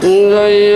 Jai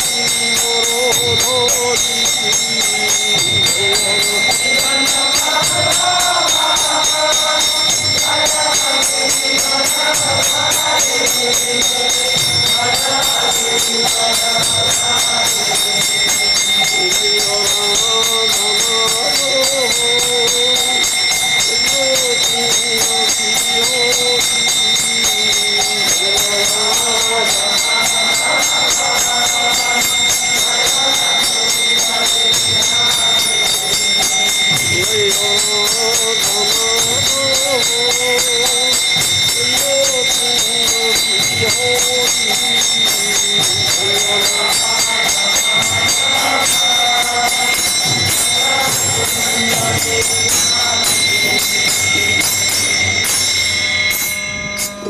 Yogi Guru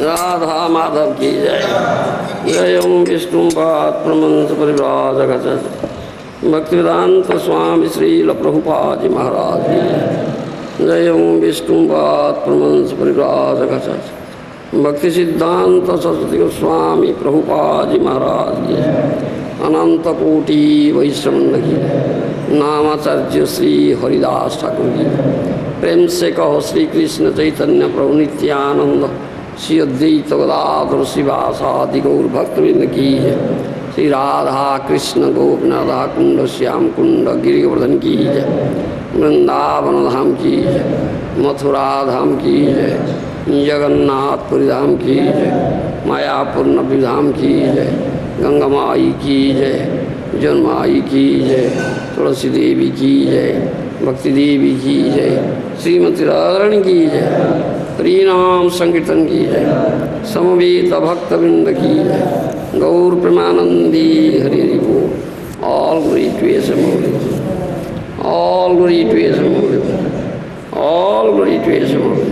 Radha Madhav की जय। जय ओम विष्णु पाद प्रमंस परिव्राजक भक्तिवेदांत स्वामी श्रील प्रभुपाद जी महाराज की जय। जय ओम विष्णु पाद प्रमंस परिव्राजक भक्ति सिद्धांत सरस्वती गोस्वामी प्रभुपाद जी महाराज की अनंत कोटि वैष्णव की नामाचार्य श्री हरिदास ठाकुर की प्रेम से कहो श्री कृष्ण चैतन्य प्रभु नित्यानंद श्री अद्वैत गदाधर श्रीवासादि गौर भक्तवृंद की जय। श्री राधा कृष्ण गोपिनाथ राधा कुंड श्याम कुंड गिरिवर्धन की जय। वृंदावन धाम की जय। मथुरा धाम की जय। जगन्नाथपुरी धाम की जय। मायापुर नबी धाम की जय। गंगा माई की जय। जन्माई की जय। तुलसी देवी की जय। भक्ति देवी की जय। श्रीमती राधारानी की जय। हरिनाम संकीर्तन की जय। समवेत भक्तवृंद की जय। गौर प्रेमानंदी हरि हरि बोल। All glory to His holy, all glory to His holy, all glory to His holy,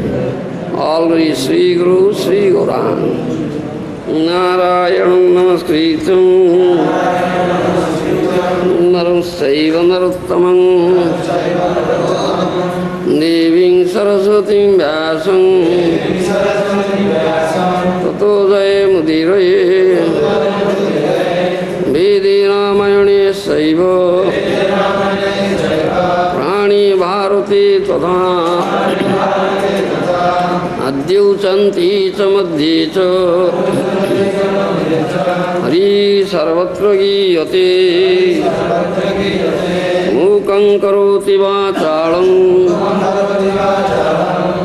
all glory Shri Guru Shri Gaurang. Narayan नमस्कृतं नरं चैव नरोत्तमं देवीं सरस्वतीं व्यासं ततो जयमुदीरये वेदे शैव प्राणी भारती तथा अद्युचन्ति च मध्ये च हरि सर्वत्र गीयते मूकं करोति वाचालं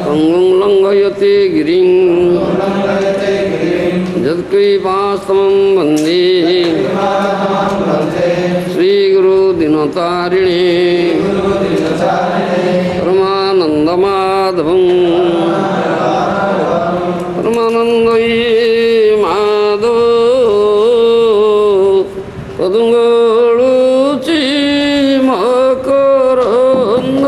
पंगुं लंघयते गिरिं यत्कृपास्तमं वन्दे श्रीगुरुदिनतारिणे परमानन्दमाधवं परमानन्दये माधव पदुंगळुचि मकरंद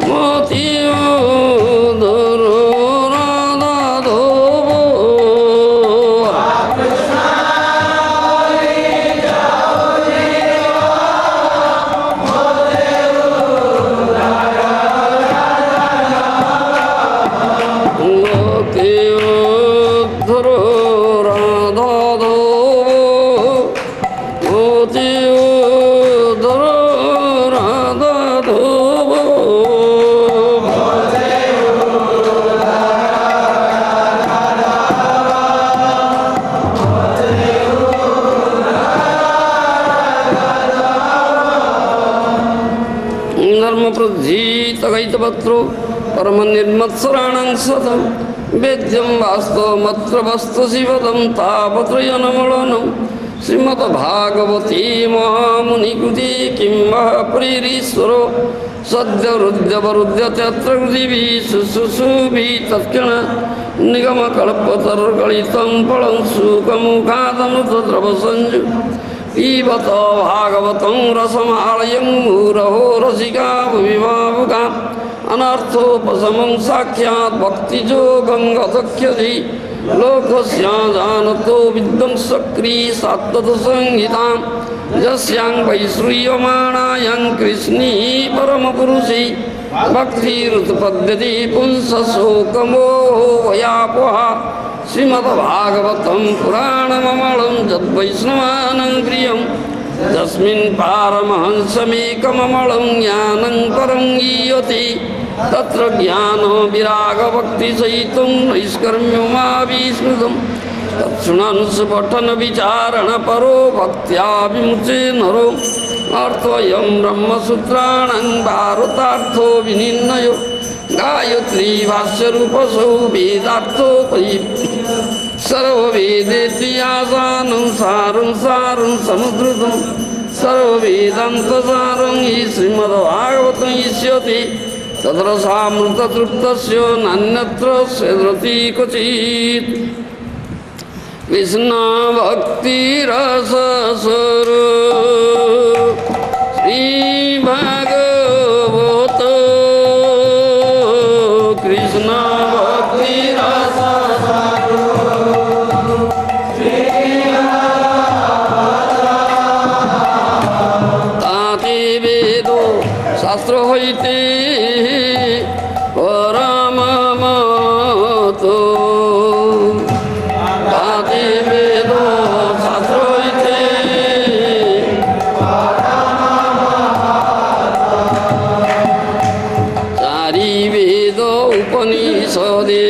मोतियों पीतपत्रो परम निर्मत्सराणं सतं वेद्यं वास्तवमत्र वस्तु शिवदं तापत्रयनमलनं श्रीमद्भागवती महामुनिकृते किं महाप्रीरीश्वरो सद्यवरुध्यवरुध्यत्यत्र कृतिभिः शुश्रूषुभिः तत्क्षण निगमकल्पतरुगलितं फलं शुकमुखादमृतद्रवसंजु पिबत भागवतं रसमालयं मुहुरहो रसिका भुविभावुका अनर्थोपशमं साक्षात् भक्तियोगं गतख्यति लोकस्य जानतो विध्वंसक्री सात्तत्संहितां यस्यां वैश्रूयमाणायां कृष्णी परमपुरुषै भक्तिरुत्पद्यते पुंसशोकमोहयापहा श्रीमद्भागवतं पुराणममलं यद्वैष्णवानां प्रियं तस्मिन् पारमहंसमेकममलं ज्ञानं परं गीयते तत्र ज्ञानविरागभक्तिसहितं नैष्कर्म्यमाविस्मृतं तत्क्षुणन् सुपठनविचारणपरो भक्त्या विमुचे नरो अर्थोऽयं ब्रह्मसूत्राणां भारतार्थो विनिर्णयो गायत्री भाष्यरूपसौ वेदार्थोपरि सर्ववेदेति आसानं सारं सारं समुद्रतं सर्ववेदान्तसारं हि श्रीमद्भागवतं इष्यते तत्र सामृततृप्तस्य नान्यत्र सेद्रति क्वचित् कृष्णभक्तिरसस्वरूप श्रीभागवत ताते वेदो शास्त्र हईते परममतो ताते वेदो शास्त्र हईते चारि वेद उपनिषदे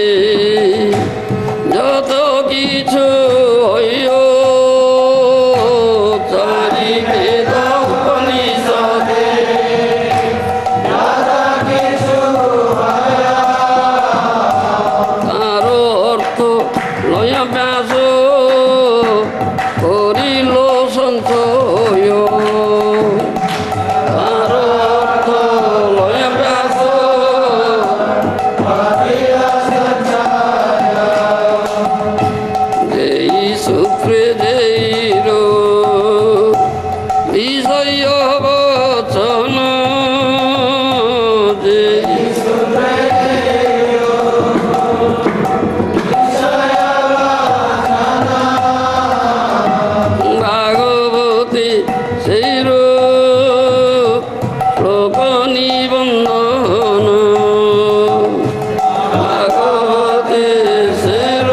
যত কিছু হইও চারি বেদ উপনিষদে তার অর্থ লয় ব্যাস করিল সঞ্চয় তার অর্থ লয় ব্যাস সূত্রে যেইর বিষয় বচন ভাগবতী সেইর শ্লোক নিবন্ধন ভাগবতী সেইর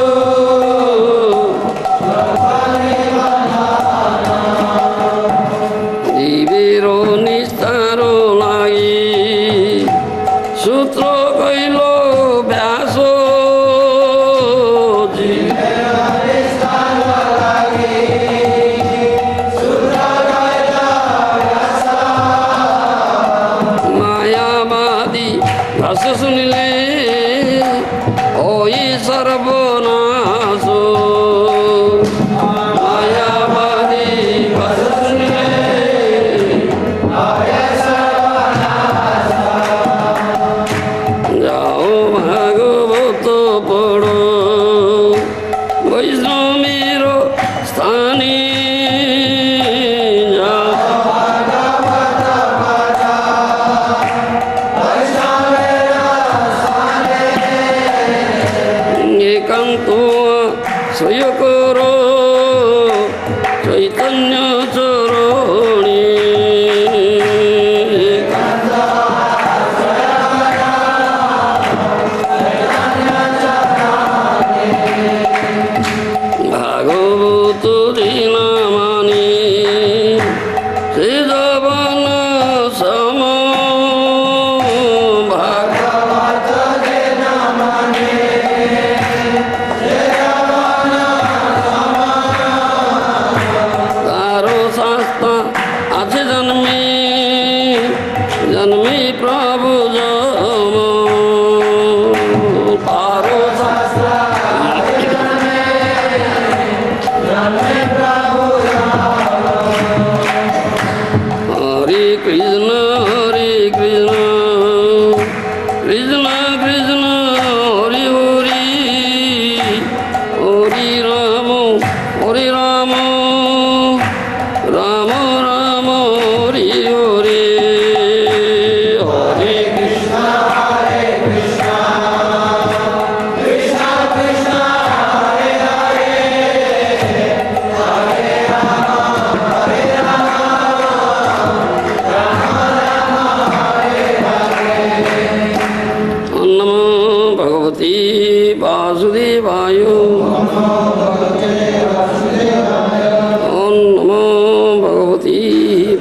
নিস্তার লাগি সূত্র কইল ব্যাস মায়াবাদী ভাষ্য শুনিলে ওই সর্বনাশ মায়াবাদী ভাষ্য শুনিলে যাও ভাগবত পড়ো বৈষ্ণবের স্থানে একান্ত সয় করো চৈতন্য চরণে ভাগবত দিনা মানে সে জবন সম ভাগবত দিনা মানে भगवते वासुदेवाय। ॐ नमो भगवते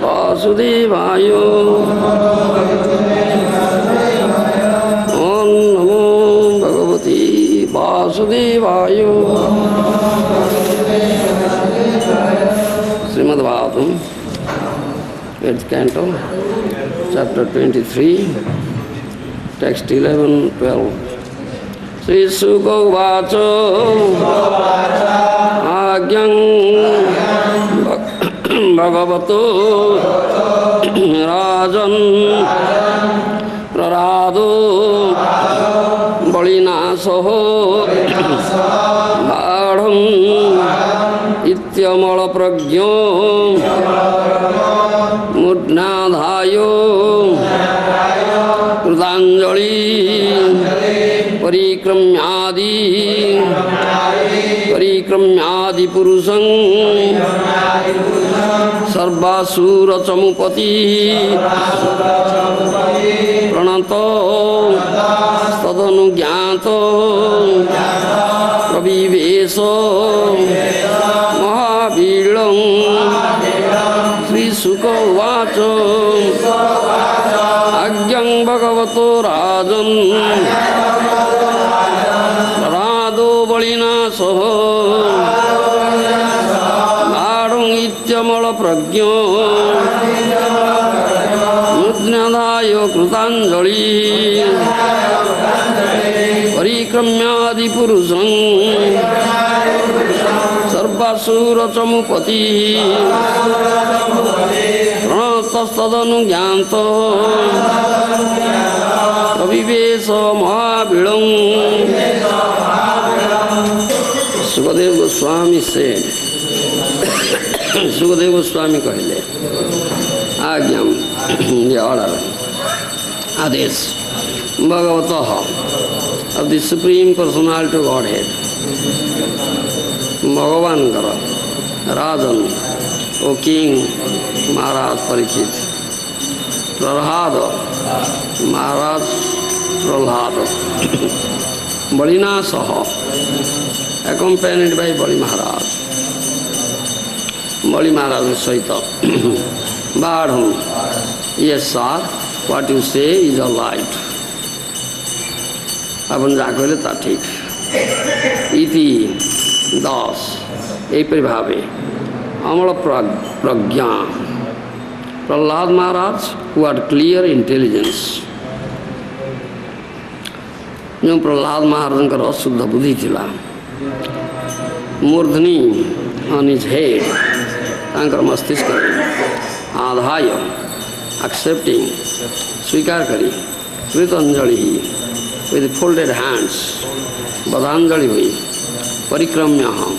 वासुदेवाय। ॐ नमो भगवते वासुदेवाय। Srimad Bhagavatam, 8th canto, chapter 23, text 11, 12. Sri Sukha Uvaca Agyam Bhagavato Rajan Prarado Balinasaho Bhadam Ityamala Pragyo Mudnadhayo Krutanjali Parikramyadi Purusang Sarvasura Chamupati Pranato Stadanugyanta Praviveso Mahavilam Sri Sukha Uvaca Agyam Bhagavato Rajan Rado Balinasaho Bhadam Ityamala Pragyo Mudnadayo Krutanjali Parikramyadi Purusang Sarvasura Chamupati Pranatastadanugyanta Pravivesa Mahavilam. Sukadeva Goswami said, Sukadeva Goswami कहले, Agyam, the order, Ades, Bhagavataha, of the Supreme Personality of Godhead, Bhagavan Kara, Rajan, O King, Maharaj Parikshit, Pralhada, Maharaj Pralhada, Balinasaha, accompanied by Bali Maharaj. Bali Maharaj Saita, Bhadam, yes sir, what you say is all right. अपन जाके बोले ता ठीक इति दास एक प्रभावे अमल प्रज्ञा प्रहलाद महाराज who had clear intelligence जो प्रहलाद महाराज का शुद्ध बुद्धि थिला मूर्धनी on his head तांकर मस्तिष्क आधाय accepting स्वीकार करी कृतांजलि with folded hands, Badhanjali hui, Parikramyaham,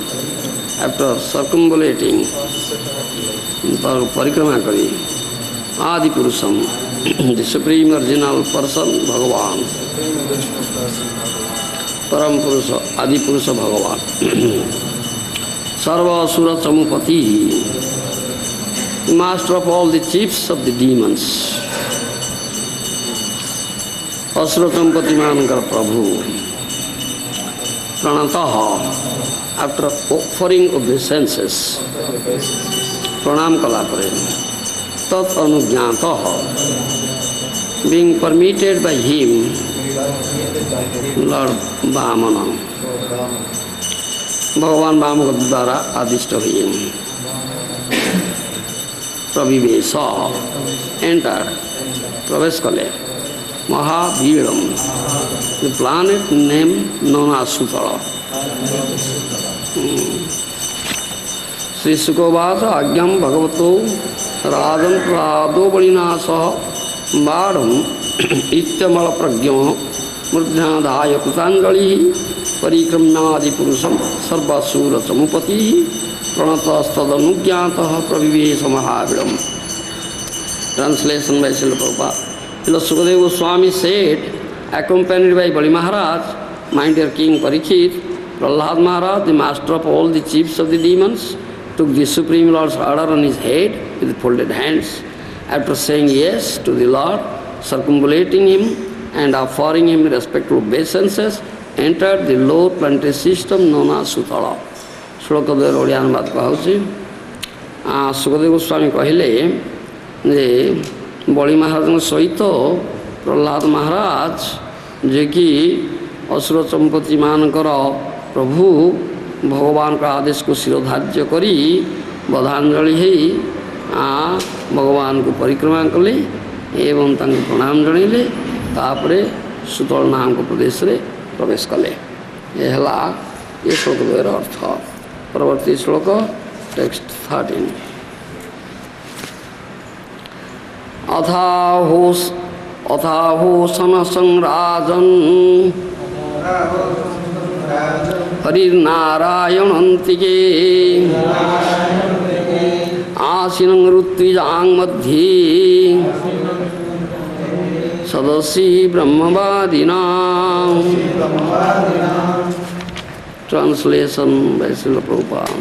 after circumambulating, Parikrama kari, Adi Purusam, the Supreme Original Person, Bhagavan, Param Purusa, Adi Purusa Bhagavan, Sarva Asura Chamupati, master of all the chiefs of the demons, Asurachampati Mankar Prabhu, Pranataha, after offering obeisances, Pranam Kalapare, Tat Anujnataha, being permitted by him, Lord Vamana, Bhagavan Vamana Dara Adishta him, Pravivesa, entered, Pravesh Kale, Mahaviram, the planet named known as Sutala. Sri Sukha Uvaca Agyam Bhagavato Rajan Prado Balinasa Bhadam Ityamala Pragyo Murdhanadaya Kutanjali Parikramyadi Purusam Sarvasura Chamupati Pranatastadanugyataha Pravivesa Mahaviram. Translation by Srila Prabhupada. Sukadeva Swami said, accompanied by Bali Maharaj, my dear King Parikshit, Prahlad Maharaj, the master of all the chiefs of the demons, took the Supreme Lord's order on his head with folded hands. After saying yes to the Lord, circumambulating him and offering him respectful obeisances, entered the lower planetary system known as Sutala. श्लोक द्वयर ओडिया अनुवाद कहूँ सुखदेव गोस्वामी कहले जे बलि महाराज सहित प्रहलाद महाराज जे कि असुर चंपति मानकर प्रभु भगवान का आदेश को शिरोधार्य करी बधांजलि भगवान को परिक्रमा कले एवं तांको प्रणाम जनइले तापरे सुतल नाम को प्रदेश रे प्रवेश कले। ये हला ये श्लोक द्वयर अर्थ। परवर्ती श्लोक टेक्स्ट 13 अथाहोसन संराजन हरिर्नारायणन्तिके आसीनं ऋत्विजां मध्ये सदसि ब्रह्मवादिनां। Translation by Srila Prabhupada.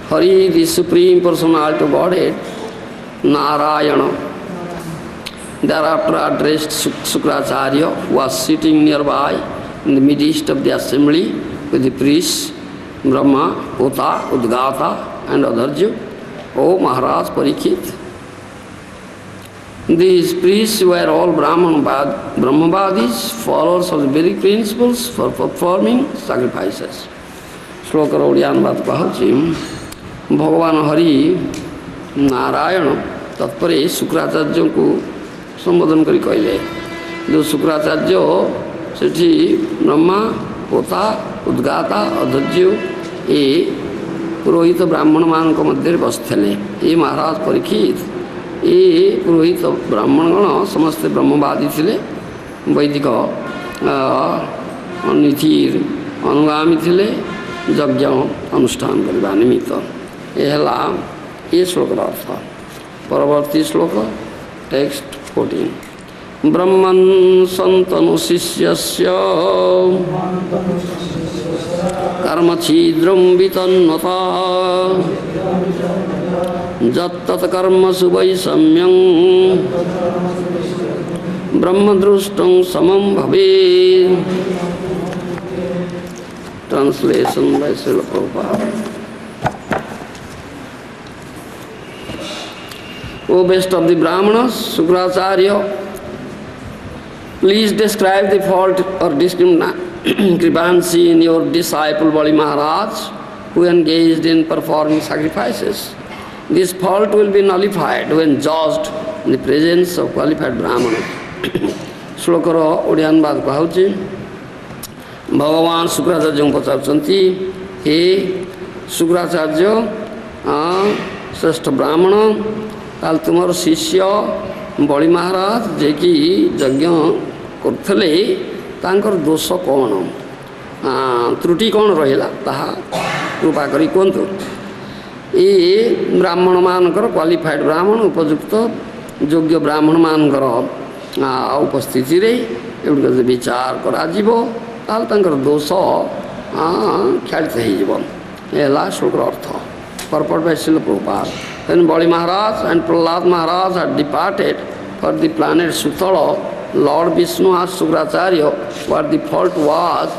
Hari, the Supreme Personality of Godhead, Narayana, thereafter addressed Sukracharya, who was sitting nearby in the midst of the assembly with the priests, Brahma, Uta, Udgata, and Adharju. O Maharaj Parikshit, these priests were all Brahmavadis, followers of the Vedic principles for performing sacrifices. श्लोक ओडियानुवाद कहूँ भगवान हरि नारायण तत्पर शुक्राचार्य को संबोधन करी कहले जो शुक्राचार्य सेठी ब्रह्मा पोता उद्गाता अधर्ज्य ये पुरोहित ब्राह्मण मान मध्य बसते ये महाराज परीक्षित ये पुरोहित ब्राह्मणगण समस्त ब्रह्मवादी थे वैदिक नीतिर अनुगामी थे यज्ञ अनुष्ठान करने निमित्त ये श्लोक अर्थ। परवर्ती श्लोक टेक्स्ट 14 ब्रह्मन् सन्तनु शिष्यस्य कर्म छिद्रं वितन्वता जत्तत् कर्मसु वैषम्यं ब्रह्मदृष्टं समं भवेत्। Translation by Srila Prabhupada. O best of the Brahmanas, Sukracharya, please describe the fault or discrepancy in your disciple Bali Maharaj, who engaged in performing sacrifices. This fault will be nullified when judged in the presence of qualified Brahmanas. श्लोकर ओडियानुवाद कहूँ भगवान शुक्राचार्य पचारती हे शुक्राचार्य श्रेष्ठ ब्राह्मण काल तुम शिष्य बलि महाराज जे कि यज्ञ करते दोष कौन त्रुटि कौन रहा ताहा कृपा करी कहतु। ये ब्राह्मण मानकर क्वालिफाइड ब्राह्मण उपयुक्त योग्य ब्राह्मण मानकर उपस्थिति रे एगुड़ विचार करा दोष ख्यात हो श्लोक अर्थ। Purport by Srila Prabhupada. When Bali Maharaj and Prahlad Maharaj had departed for the planet Sutala, Lord Vishnu asked Sukracharya what the fault was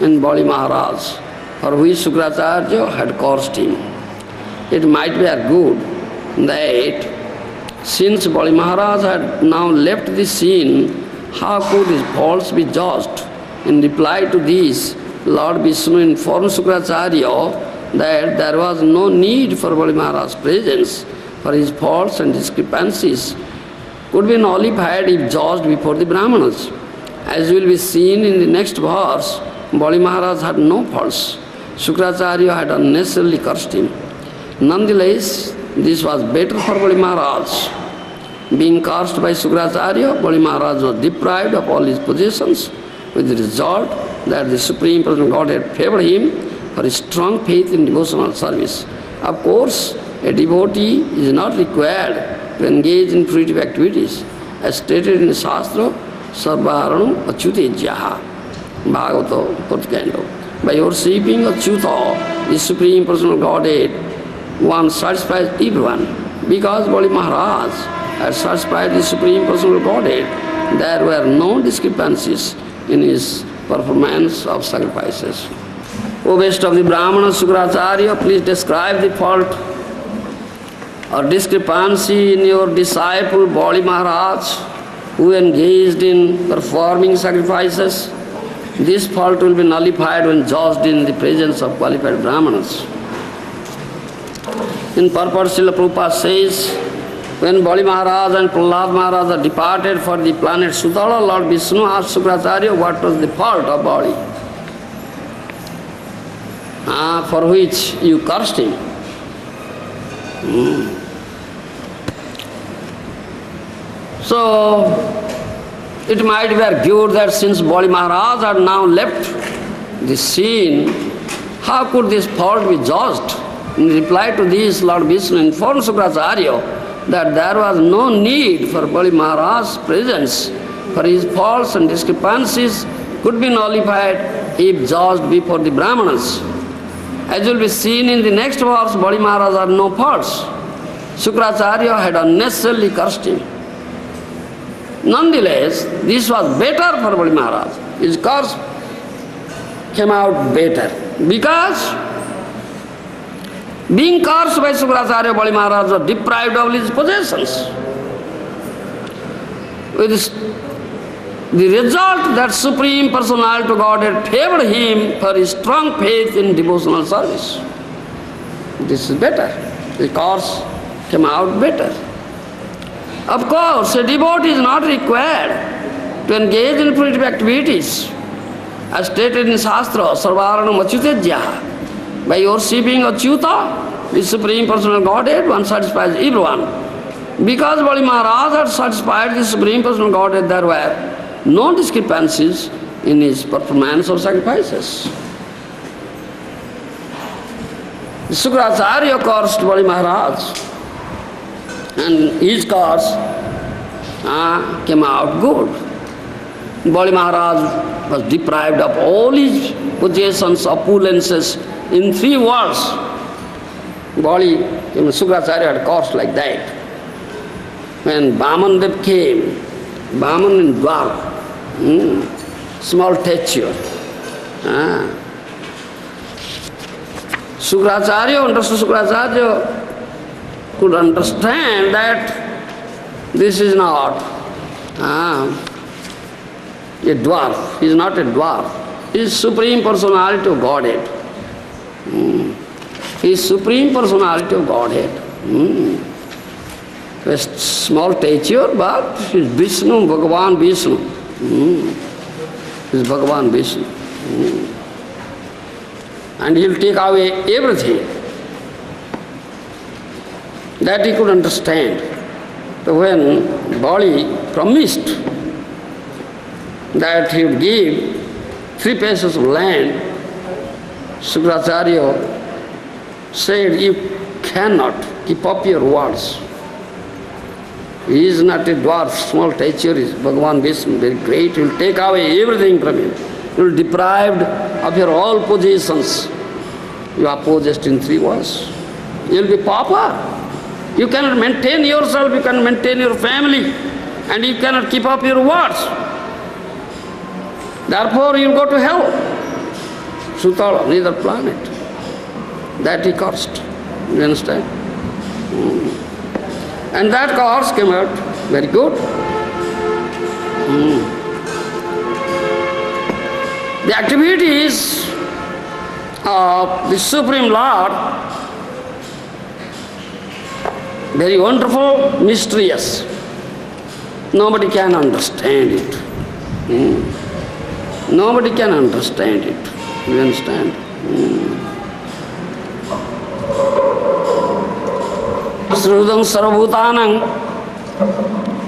in Bali Maharaj, for which Sukracharya had cursed him. It might be argued that since Bali Maharaj had now left the scene, how could his faults be judged? In reply to this, Lord Vishnu informed Sukracharya that there was no need for Bali Maharaj's presence, for his faults and discrepancies could be nullified if judged before the Brahmanas. As will be seen in the next verse, Bali Maharaj had no faults. Sukracharya had unnecessarily cursed him. Nonetheless, this was better for Bali Maharaj. Being cursed by Sukracharya, Bali Maharaj was deprived of all his possessions, with the result that the Supreme Personal Godhead favored him for his strong faith in devotional service. Of course, a devotee is not required to engage in fruitive activities. As stated in the Shastra, Sarvaharanam Achyutejyaha, Bhagavatam, 4th canto. By worshipping Achyuta, the Supreme Personal Godhead, one satisfies everyone, because Bali Maharaj had satisfied the Supreme Personal Godhead, there were no discrepancies in his performance of sacrifices. O best of the Brahmana Sukracharya, please describe the fault or discrepancy in your disciple Bali Maharaj, who engaged in performing sacrifices. This fault will be nullified when judged in the presence of qualified Brahmanas. In purport, Srila Prabhupada says, when Bali Maharaj and Prahlad Maharaj departed for the planet Sutala, Lord Vishnu asked Sukracharya what was the fault of Bali, for which you cursed him. So, it might be argued that since Bali Maharaj had now left the scene, how could this fault be judged? In reply to this, Lord Vishnu informed Sukracharya that there was no need for Bali Maharaj's presence, for his faults and discrepancies could be nullified if judged before the Brahmanas. As will be seen in the next verse, Bali Maharaj had no faults. Sukracharya had unnecessarily cursed him. Nonetheless, this was better for Bali Maharaj. His curse came out better because being cursed by Sukracharya, Bali Maharaj was deprived of his possessions. With the result that Supreme Personality of Godhead favored him for his strong faith in devotional service. This is better. The curse came out better. Of course, a devotee is not required to engage in primitive activities. As stated in Shastra, Sarvaranam Achyutejya. By worshipping Achyuta, the Supreme Personal Godhead, one satisfies everyone. Because Bali Maharaj had satisfied the Supreme Personal Godhead, there were no discrepancies in his performance of sacrifices. The Sukracharya cursed Bali Maharaj, and his curse came out good. Bali Maharaj was deprived of all his possessions, opulences, in 3 words. Bali, Sukracharya had cursed like that. When Vamandev came, Vaman in Gour, small stature. Sukracharya, understood Sukracharya could understand that this is not a dwarf. He is not a dwarf. He is Supreme Personality of Godhead. He is Supreme Personality of Godhead. A small stature, but he is Vishnu, Bhagavan Vishnu. He is Bhagavan Vishnu. And he will take away everything. That he could understand. So when Bali promised that he would give 3 pieces of land, Sukracharya said, you cannot keep up your words. He is not a dwarf, small stature, is Bhagavan Vishnu, very great. He will take away everything from you. You will be deprived of your all possessions. You are possessed in 3 words. You will be pauper. You cannot maintain yourself, you cannot maintain your family, and you cannot keep up your words. Therefore, you will go to hell. Sutala, neither planet. That he cursed. You understand? And that curse came out very good. The activities of the Supreme Lord, very wonderful, mysterious. Nobody can understand it. Nobody can understand it. You understand? Srudam Sarvabhutanam,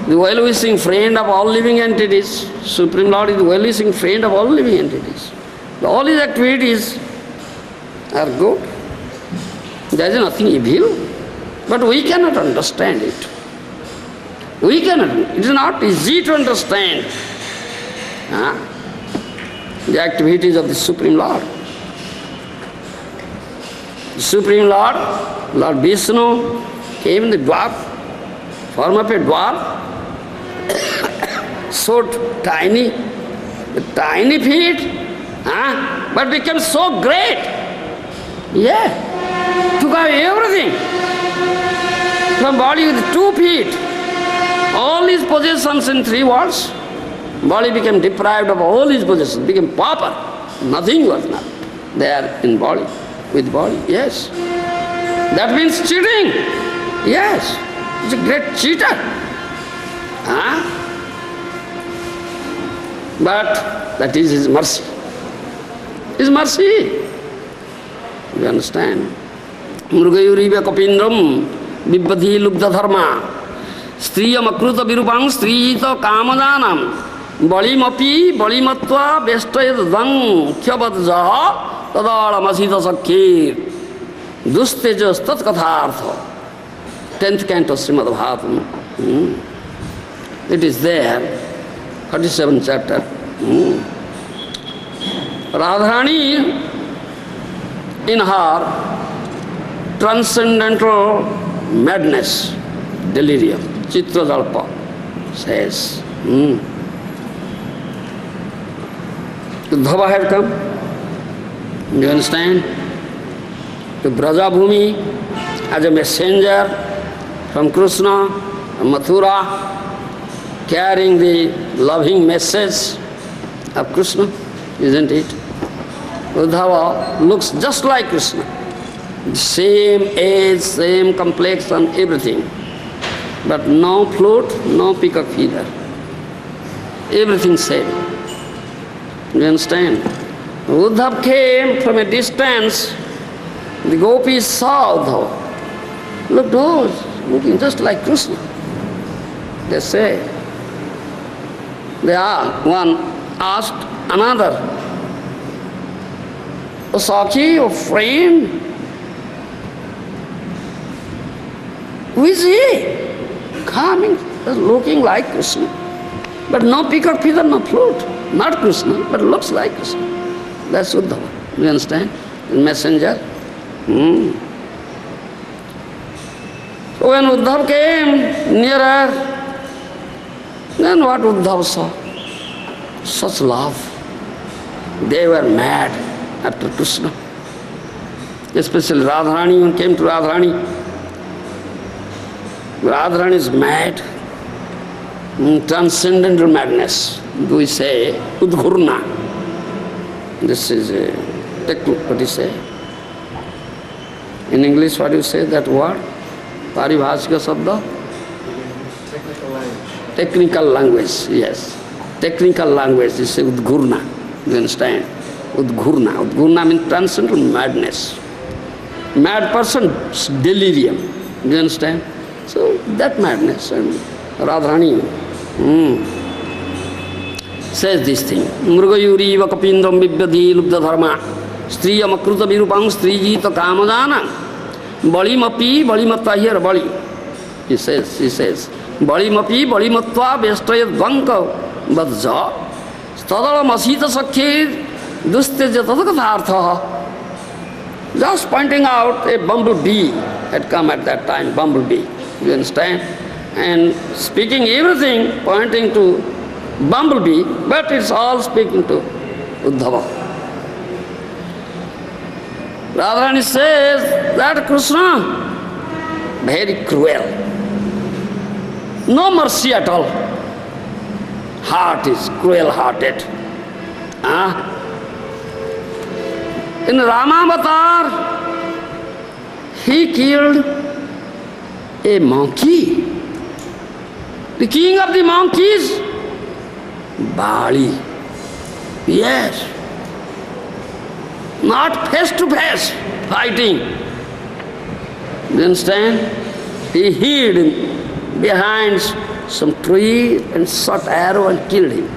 the well-wishing friend of all living entities. Supreme Lord is the well-wishing friend of all living entities. All his activities are good. There is nothing evil. But we cannot understand it. We cannot. It is not easy to understand the activities of the Supreme Lord. The Supreme Lord, Lord Vishnu, came in the dwarf form of a dwarf, so tiny, with tiny feet, but became so great. Yeah, took away everything. From body with 2 feet, all his possessions in 3 worlds, body became deprived of all his possessions, became pauper. Nothing was not there in body, with body, yes. That means cheating, yes. He's a great cheater. But that is his mercy. His mercy. You understand? Mrugayuriva kapindram vibhadhi lubdha dharma striyam akruta virupam strijita kamadanam balimapi balimatva vestayad dang khyabadja tadala masita sakhir dustejas tat kathartha. 10th canto Srimad Bhagavatam. It is there, 47th chapter. Radharani, in her transcendental madness, delirium, Chitradalpa, says, Uddhava had come, you understand, to Brajabhumi as a messenger from Krishna, Mathura, carrying the loving message of Krishna, isn't it? Uddhava looks just like Krishna. Same age, same complexion, everything. But no flute, no peacock feather. Everything same. You understand? Uddhava came from a distance. The gopis saw Uddhava. Look, those looking just like Krishna. They say. One asked another, "O Sakhi, O friend, who is he? Coming, looking like Krishna. But no peacock feather, no flute. Not Krishna, but looks like Krishna." That's Uddhava. You understand? The messenger. So when Uddhava came nearer, then what Uddhava saw? Such love. They were mad after Krishna. Especially Radharani, when came to Radharani. Radharani is mad. Transcendental madness. We say Udghurna. This is what do you say? In English, what do you say that word? Paribhashika sabda? Technical language, yes. Technical language, you say Udghurna. You understand? Udghurna. Udghurna means transcendental madness. Mad person's delirium. You understand? So that madness. And Radharani says this thing. Mrugayuri vakapindram vibhyadhi lubdha dharma striyam akruta virupam strijita kamadana balimapi balimatta, here bali. He says, balimapi balimatva vestayad vanka vadja stadala masita sakhir dusteja tadakathartha. Just pointing out a bumblebee had come at that time, bumblebee. You understand? And speaking everything, pointing to bumblebee, but it's all speaking to Uddhava. Radharani says that Krishna, very cruel. No mercy at all. Heart is cruel-hearted. In Ramavatar, he killed a monkey. The king of the monkeys, Bali. Yes. Not face to face fighting. You understand? He hid behind some tree and shot arrow and killed him.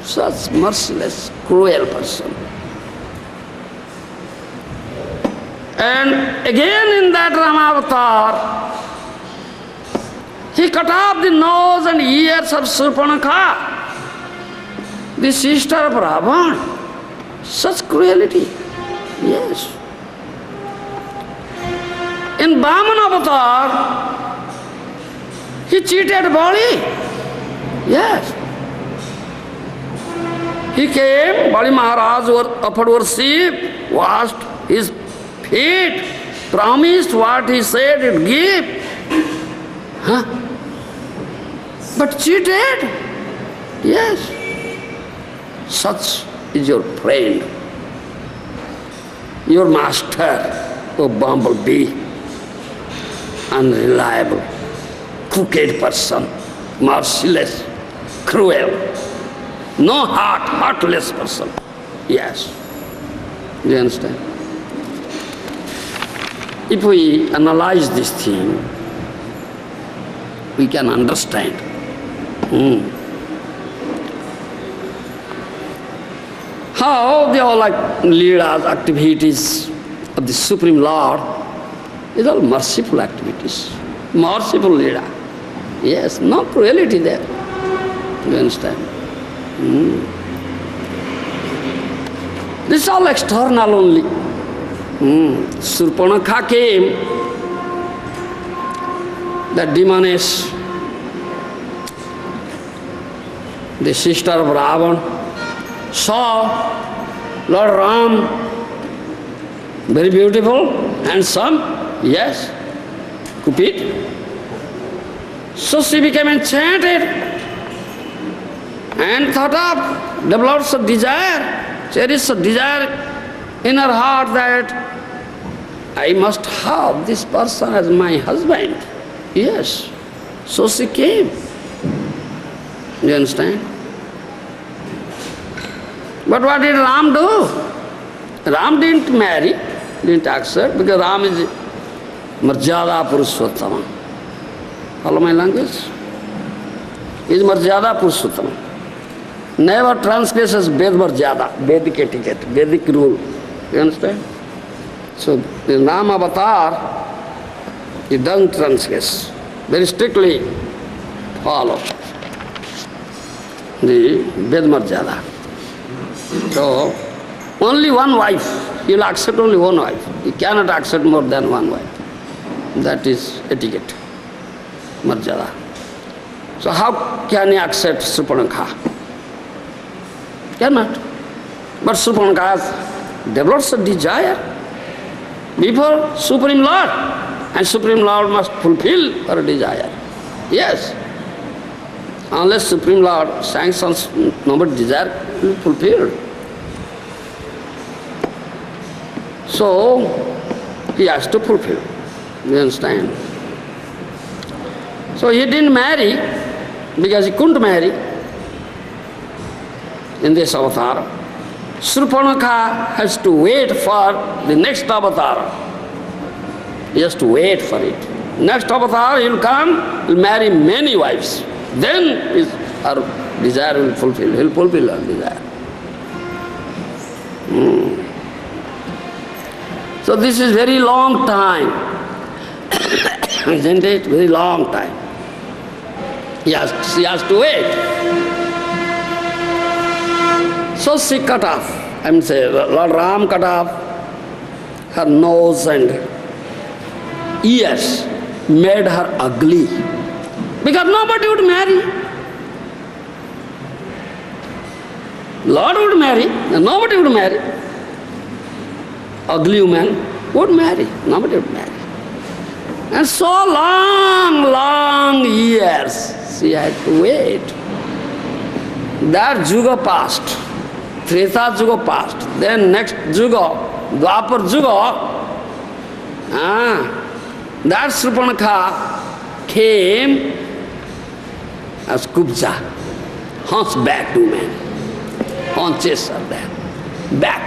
Such merciless, cruel person. And again in that Ramavatar, he cut off the nose and ears of Surpanakha, the sister of Ravana. Such cruelty. Yes. In Vaman Avatar, He cheated Bali. Yes. He came, Bali Maharaj offered worship, washed his feet, promised what he said he'd give. Huh? But cheated. Yes. Such is your friend, your master, O bumblebee, unreliable, crooked person, merciless, cruel, no heart, heartless person. Yes. Do you understand? If we analyze this thing, we can understand. How they all like leelas, activities of the Supreme Lord, is all merciful activities. Merciful leela. Yes, no cruelty there. You understand? This is all external only. Surpanakha came, that demoness, the sister of Ravan, saw Lord Ram, very beautiful, handsome, yes, Cupid. So she became enchanted and thought of, developed a desire, cherished a desire in her heart that I must have this person as my husband. Yes. So she came. You understand? But what did Ram do? Ram didn't marry, didn't accept, because Ram is Marjada Purushottama. Follow my language? He is Marjada Purushottama. Never transgresses Ved Marjada, Vedic etiquette, Vedic rule. You understand? So the Ram avatar, he doesn't transgress. Very strictly follow the Ved Marjada. So, only one wife. He will accept only one wife. He cannot accept more than one wife. That is etiquette, Marjada. So how can he accept Surpanakha? Cannot. But Surpanakha develops a desire before Supreme Lord. And Supreme Lord must fulfill her desire. Yes. Unless Supreme Lord sanctions, nobody's desire will be fulfilled. So, he has to fulfill. You understand? So he didn't marry, because he couldn't marry in this avatar. Surpanakha has to wait for the next avatar. He has to wait for it. Next avatar, he will come, he will marry many wives. Then her desire will fulfill. He will fulfill her desire. So this is very long time. Isn't it? Very long time. She has to wait. So she cut off. Lord Ram cut off her nose and ears, made her ugly. Because nobody would marry. Lord would marry, nobody would marry. Ugly woman would marry, nobody would marry. And so long years she had to wait. That Juga passed, Treta Juga passed, then next Juga, Dwapar Juga, that Surpanakha came as Kubja, hunchback woman, haunches are there, back,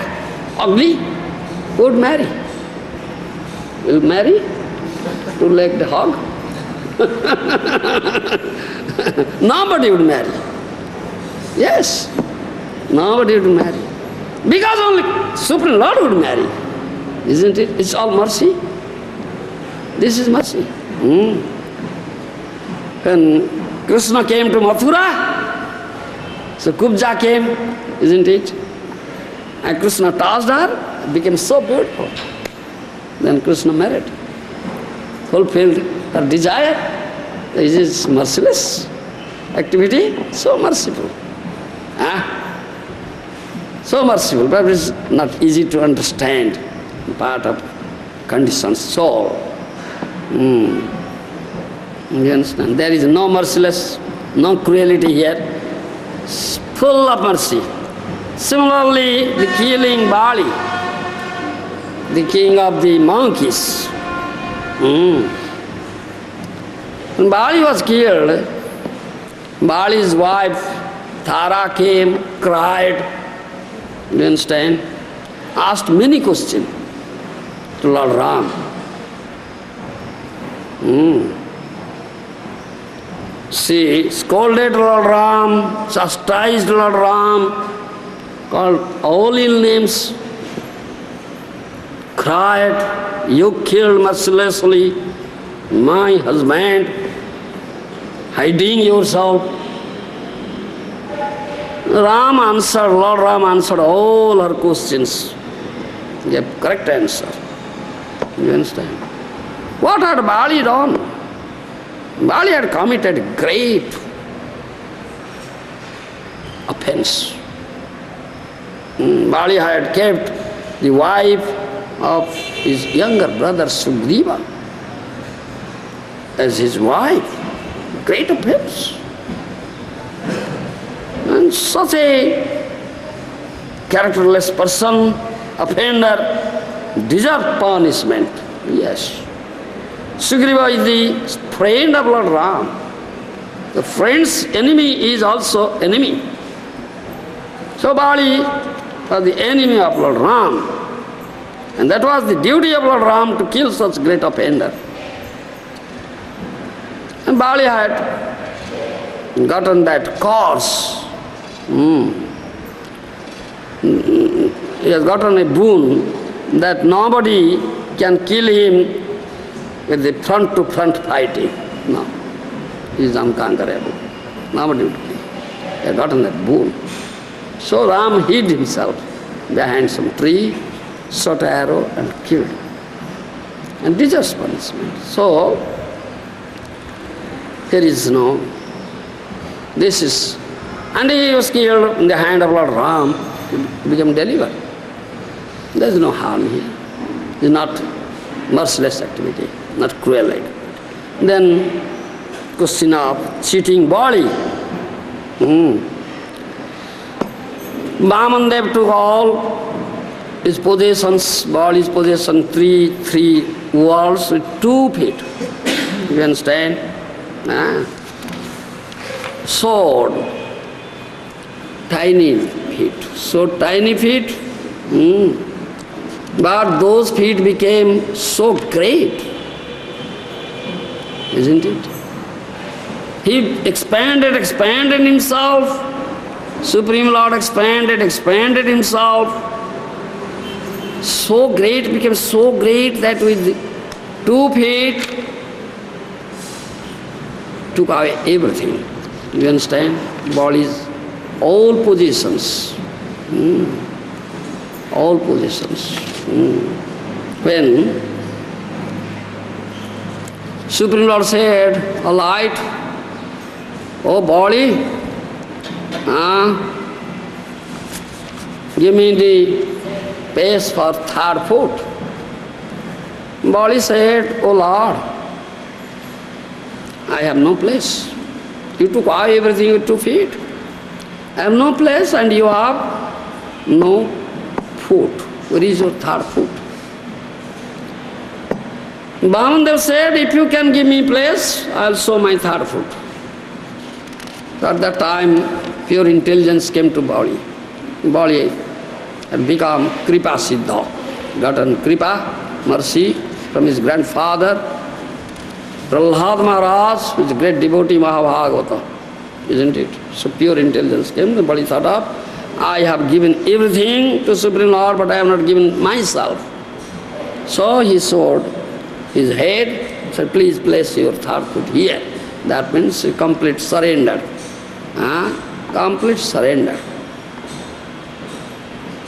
ugly, would marry. Will marry? Two-legged hog? Nobody would marry. Yes, nobody would marry. Because only Supreme Lord would marry. Isn't it? It's all mercy. This is mercy. When Krishna came to Mathura, so Kubja came, isn't it? And Krishna touched her, it became so beautiful. Then Krishna married, fulfilled her desire. Is this merciless activity? So merciful. So merciful, but it's not easy to understand. Part of conditioned soul. You understand? There is no merciless, no cruelty here. It's full of mercy. Similarly, the killing Bali, the king of the monkeys. When Bali was killed, Bali's wife Tara came, cried, you understand? Asked many questions to Lord Ram. She scolded Lord Ram, chastised Lord Ram, called all ill names, cried, "You killed mercilessly my husband, hiding yourself." Lord Ram answered all her questions. He gave correct answer. You understand? What had Bali done? Bali had committed great offense. Bali had kept the wife of his younger brother Sugriva as his wife. Great offense. And such a characterless person, offender, deserves punishment. Yes. Sugriva is the friend of Lord Ram. The friend's enemy is also enemy. So Bali was the enemy of Lord Ram. And that was the duty of Lord Ram to kill such great offender. And Bali had gotten that curse. He has gotten a boon that nobody can kill him with the front-to-front fighting. No. He is unconquerable. Nobody would kill him. He has gotten that boon. So Ram hid himself behind some tree, shot an arrow and killed him. And deserves punishment. So, there is no, this is, and he was killed in the hand of Lord Ram, he became delivered. There is no harm here. It is not merciless activity, not cruel activity. Then, question of cheating Bali. Vamandev took all his possessions, Bali's possession, three walls with 2 feet. You understand? Sword, tiny feet. So tiny feet, but those feet became so great, isn't it? He expanded himself. Supreme Lord expanded himself. So great, became so great that with 2 feet took away everything. You understand? Body's all positions. All positions. When Supreme Lord said, "All right, oh body, give me the space for 3rd foot." Bali said, "Oh Lord, I have no place. You took away everything with 2 feet. I have no place and you have no foot. Where is your 3rd foot?" Vamandev said, "If you can give me place, I will show my 3rd foot." At that time, pure intelligence came to Bali. Bali had become Kripa Siddha, gotten Kripa, mercy, from his grandfather, Prahlad Maharaj, who is a great devotee Mahabhagavata, isn't it? So pure intelligence came, the Bali thought of, I have given everything to Supreme Lord, but I have not given myself. So he showed his head, said, "Please place your 3rd foot here." That means a complete surrender. Complete surrender.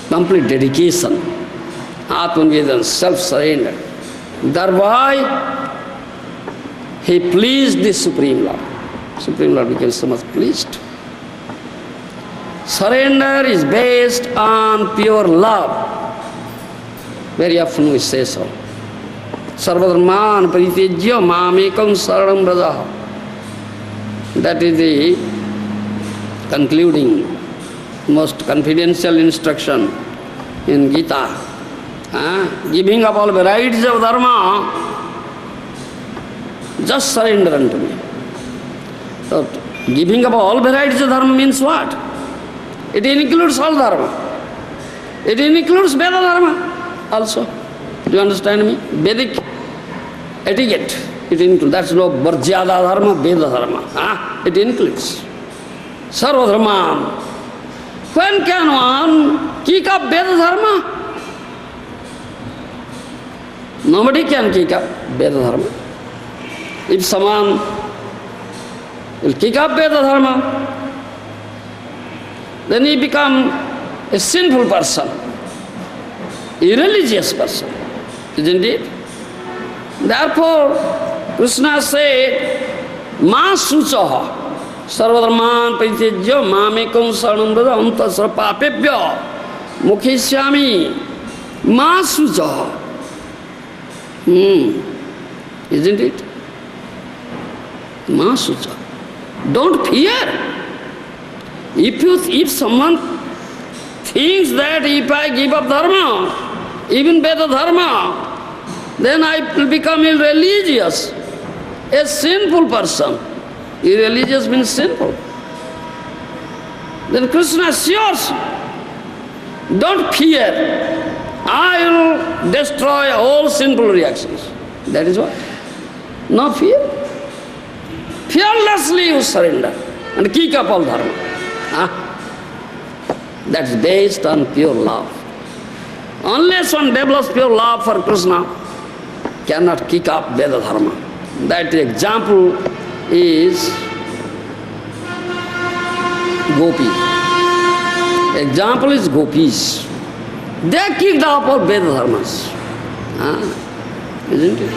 Complete dedication. Atmanvedan, self-surrender. Thereby, he pleased the Supreme Lord. Supreme Lord became so much pleased. Surrender is based on pure love. Very often we say so. Sarvadharman paritejya mamekam saranam braja. That is the concluding, most confidential instruction in Gita. Giving up all varieties of dharma, just surrender unto me. So, giving up all varieties of dharma means what? It includes all dharma. It includes Veda dharma also. Do you understand me? Vedic etiquette. It includes. That's no Varjyada dharma, Veda dharma. It includes. Sarva dharma. When can one kick up Veda dharma? Nobody can kick up Veda dharma. If someone will kick up Veda dharma, then he become a sinful person, irreligious person, isn't it? Therefore, Krishna said, Ma sucaha sarvadharman paritejya mamekam saranam braja antasra papebhya mukhishyami ma sucaha. Isn't it? Ma sucaha. Don't fear. If someone thinks that if I give up dharma, even Veda dharma, then I will become irreligious, a sinful person. Irreligious means sinful. Then Krishna assures, don't fear. I will destroy all sinful reactions. That is what? No fear. Fearlessly you surrender and kick up all dharma. That's based on pure love. Unless one develops pure love for Krishna, cannot kick up Veda dharma. That example is Gopi. Example is gopis. They kicked up all Veda dharmas. Isn't it?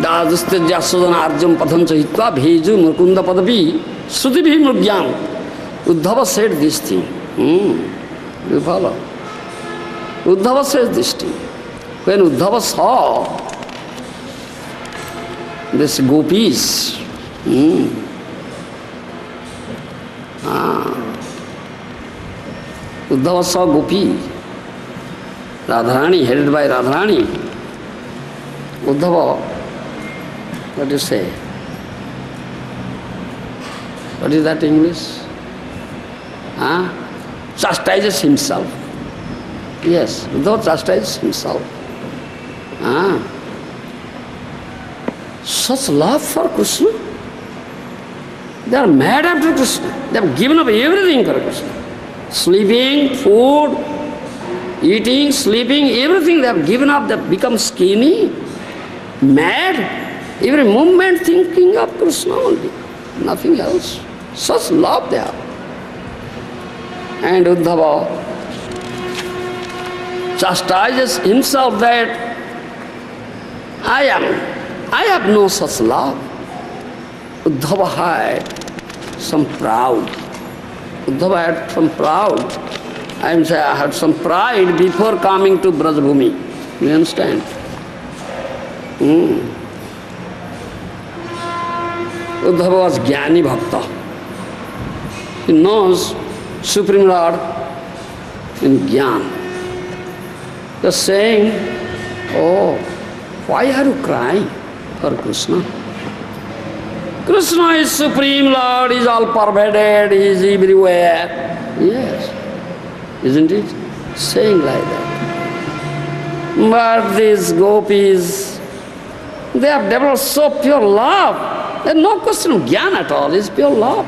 Dajaste jasudana arjam patham chahitva bheju murkunda padapi sudhi bhi murgyam. Uddhava said this thing. You follow? Uddhava says this thing. When Uddhava saw this gopis, Uddhava saw Gopi, Radharani, headed by Radharani. Uddhava, what do you say? What is that English? Chastises himself. Yes, Uddhava chastises himself. Such love for Krishna. They are mad after Krishna. They have given up everything for Krishna. Sleeping, food, eating, sleeping, everything they have given up. They have become skinny, mad, every moment thinking of Krishna only, nothing else. Such love they have. And Uddhava chastises himself that I have no such love. Uddhava had some pride. Uddhava had some proud. I had some pride before coming to Brajabhumi. You understand? Uddhava was Jnani Bhakta. He knows Supreme Lord in Jnana. He was saying, oh, why are you crying for Krishna? Krishna is Supreme Lord, he is all pervaded, he is everywhere. Yes, isn't it? Saying like that. But these gopis, they have developed so pure love. There is no question of jnana at all, it's pure love.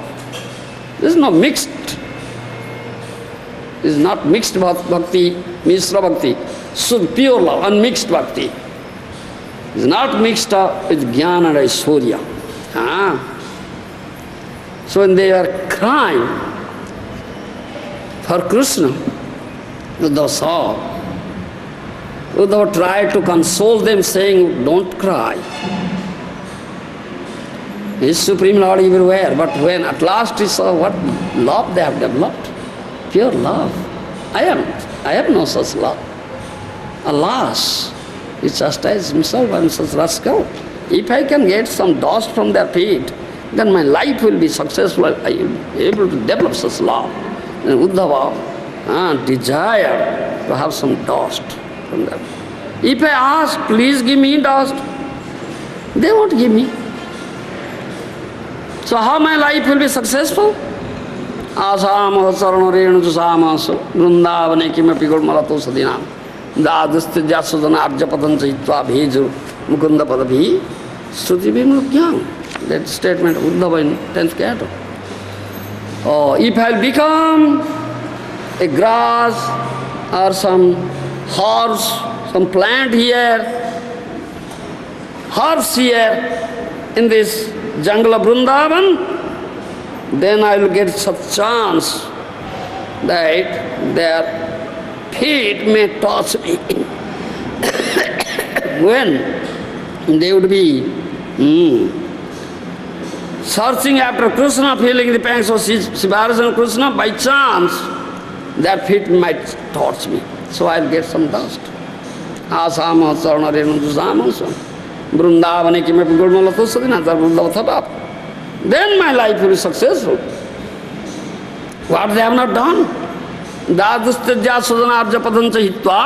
There is no mixed. It is not mixed bhakti, Mishra bhakti. So pure love, unmixed bhakti. It is not mixed up with jnana and aishwarya. So when they are crying for Krishna, Uddhava saw. Uddhava tried to console them saying, don't cry. He is Supreme Lord everywhere, but when at last he saw what love they have developed, pure love. I have no such love. Alas, he chastised himself and such rascal. If I can get some dust from their feet, then my life will be successful. I will be able to develop such love. And Uddhava desired to have some dust from them. If I ask, please give me dust, they won't give me. So how my life will be successful? Asama sarana renu jusamasu vrindavane kimapi gulmalato sadinam dadastya sudana arjapadan chayitva bhejur mukunda padabhi stuti vimlukyam. That statement of Uddhava in 10th canto. Oh, if I'll become a grass or some horse, some plant here, horse here in this jungle of Vrindavan, then I will get such chance that their feet may touch me. When they would be searching after Krishna, feeling the pangs of Shivaras and Krishna, by chance their feet might touch me. So I'll get some dust. Asama sarana renu jusamasu vrindavane kimapi gulmalato sadina Vrindavatha. Then my life will be successful. What they have not done? Dadustya sudana arjapadan chahitva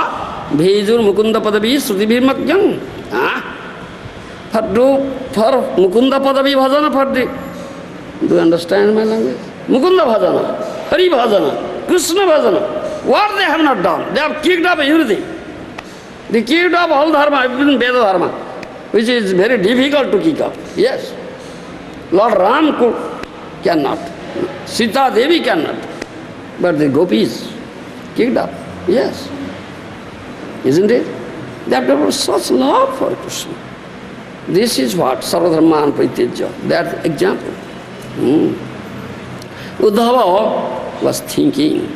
bhejur mukunda padavi sruti bhimakyam. For Mukunda Padavi Bhajana, do you understand my language? Mukunda Bhajana, Hari Bhajana, Krishna Bhajana. What they have not done? They have kicked up everything. They kicked up all dharma, even Veda dharma, which is very difficult to kick up. Yes. Lord Ram cannot. Sita Devi cannot. But the gopis kicked up. Yes. Isn't it? They have developed such love for Krishna. This is what Sarvadharman Pritijya, that example. Uddhava was thinking,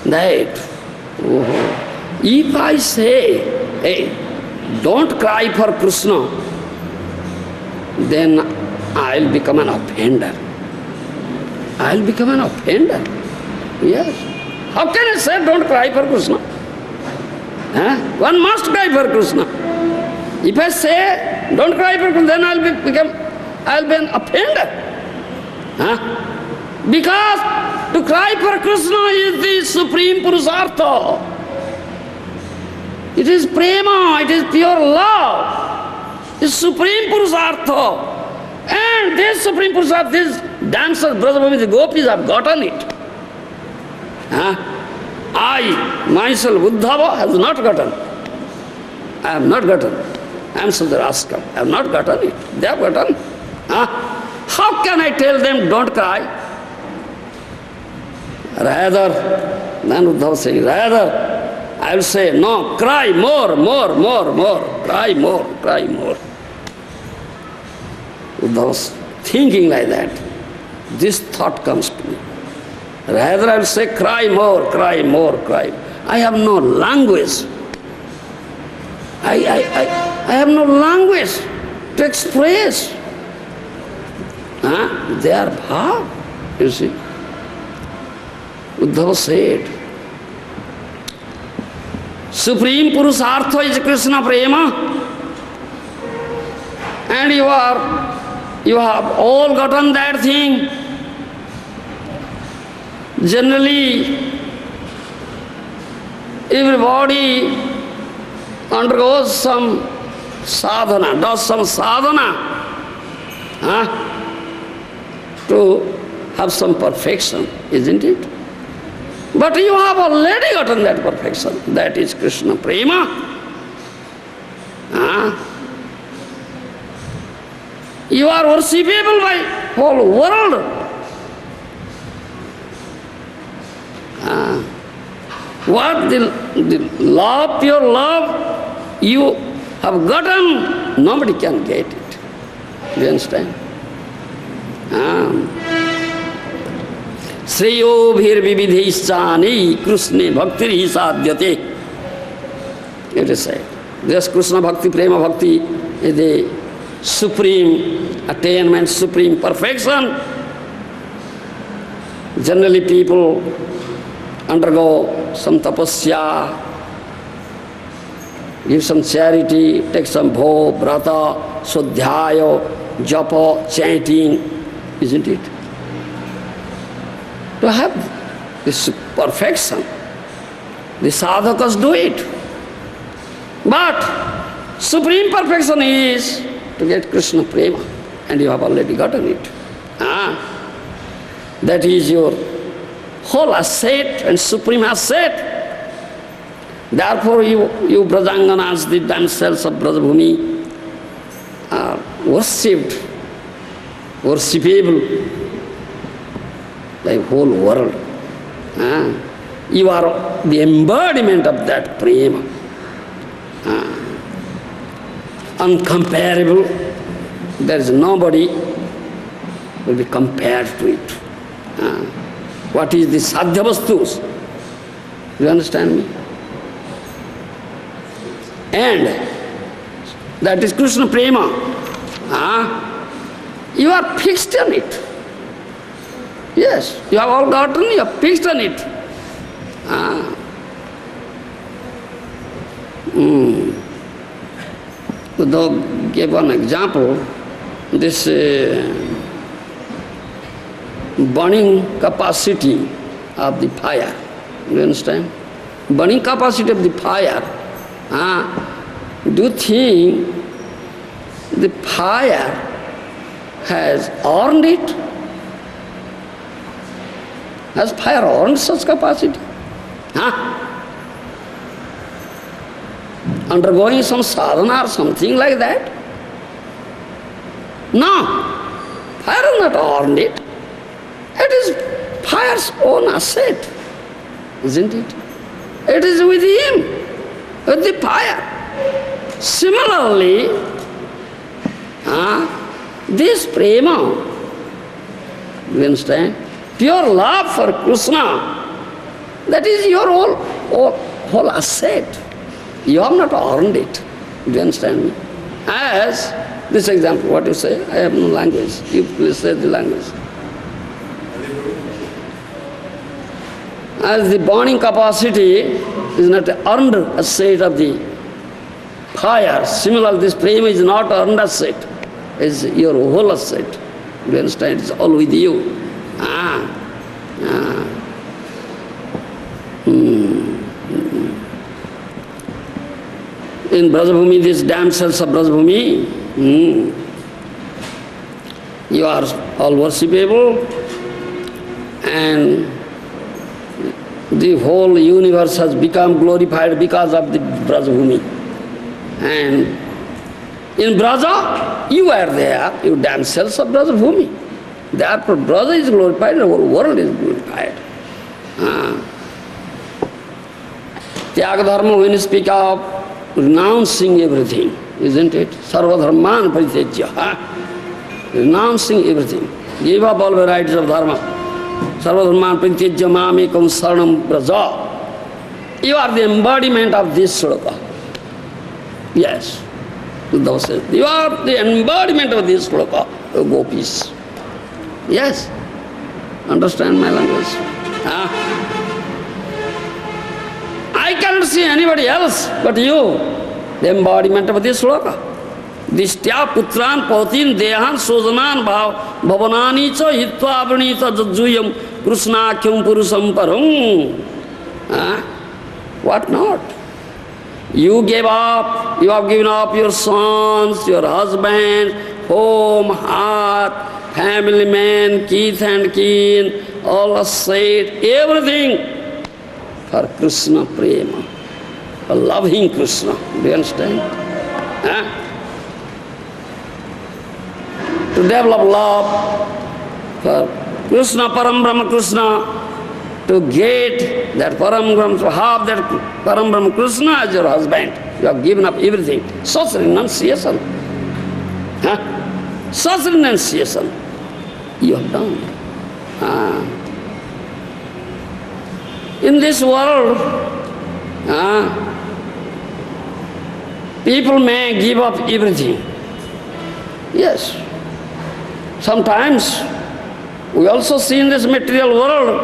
that if I say, hey, don't cry for Krishna, then I'll become an offender. I'll become an offender. Yes. How can I say don't cry for Krishna? One must cry for Krishna. If I say, don't cry for Krishna, then I'll be an offender. Because to cry for Krishna is the supreme Purusartha. It is prema, it is pure love. It's supreme Purusartha. And this supreme Purusartha, these dancers, Brajabhumi, the gopis have gotten it. I, myself, Uddhava, has not gotten. I have not gotten. I am such a rascal. I have not gotten it. They have gotten. How can I tell them don't cry? Rather, than Uddhava saying, rather, I will say, no, cry more, cry more. Uddhava was thinking like that. This thought comes to me. Rather, I will say, cry more. I have no language. I have no language to express their bhav, you see. Uddhava said, Supreme Purusartha is Krishna Prema, and you have all gotten that thing. Generally, everybody undergoes some sadhana, does some sadhana to have some perfection, isn't it? But you have already gotten that perfection. That is Krishna Prema. You are worshipable by whole world. What the love, pure love, you have gotten, nobody can get it. Do you understand? Sreyo bhir vividhischani Krishna bhakti hi sadhyate. It is said. This Krishna bhakti, prema bhakti, is the supreme attainment, supreme perfection. Generally people undergo some tapasya, give some charity, take some bho, brata, swadhyaya, japa, chanting, isn't it? To have this perfection, the sadhakas do it. But supreme perfection is to get Krishna prema, and you have already gotten it. That is your whole asset and supreme asset. Therefore you Brajanganas, the damsels of Brajabhumi, are worshipped, worshipable by the whole world. You are the embodiment of that prema. Uncomparable. There is nobody will be compared to it. What is the sadhya vastus? You understand me? And that is Krishna prema. You are fixed on it. Yes, you have all gotten, you are fixed on it. Though give one example, this burning capacity of the fire. You understand? Burning capacity of the fire. Do you think the fire has earned it? Has fire earned such capacity? Undergoing some sadhana or something like that? No. Fire has not earned it. It is fire's own asset, isn't it? It is with him, with the fire. Similarly, this prema, you understand? Pure love for Krishna, that is your whole asset. You have not earned it. Do you understand me? As this example, what you say? I have no language. You please say the language. As the burning capacity is not earned asset of the fire, similarly this prema is not earned asset, it's your whole asset. Do you understand? It's all with you. In Brajabhumi, these damsels of Brajabhumi, you are all worshipable, and the whole universe has become glorified because of the Brajabhumi. And in Braja, you are there, you damsels of Brajabhumi. Therefore, Braja is glorified, the whole world is glorified. Tyaga dharma, when you speak of renouncing everything, isn't it? Sarva dharman paritejya. Renouncing everything. Give up all varieties of dharma. Sarva dharman paritejya mamekam saranam braja. You are the embodiment of this sloka. Yes. Uddhava says, you are the embodiment of this sloka, gopis. Yes. Understand my language? I cannot see anybody else but you, the embodiment of this sloka. Dishtya putran pautin dehan sojanan bhavanani cha hitva avranita jajuyam krishnakyam purusam param. What not? You gave up, you have given up your sons, your husband, home, heart, family men, kith and kin, all asset, everything for Krishna prema, for loving Krishna. Do you understand? To develop love for Krishna, Param Brahma Krishna, to get that Param Brahma, to have that Param Brahma Krishna as your husband. You have given up everything. Such renunciation. Such renunciation you have done. In this world, people may give up everything. Yes. Sometimes we also see in this material world,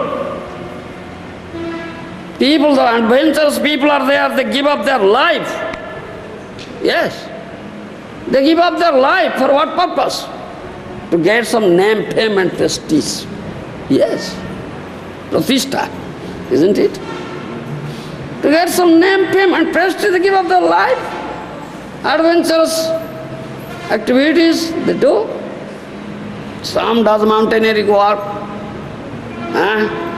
people, the adventurous people are there, they give up their life. Yes. They give up their life for what purpose? To get some name, fame and prestige. Yes. Pratishtha, isn't it? To get some name, fame and prestige, they give up their life. Adventurous activities they do. Some does mountaineering work,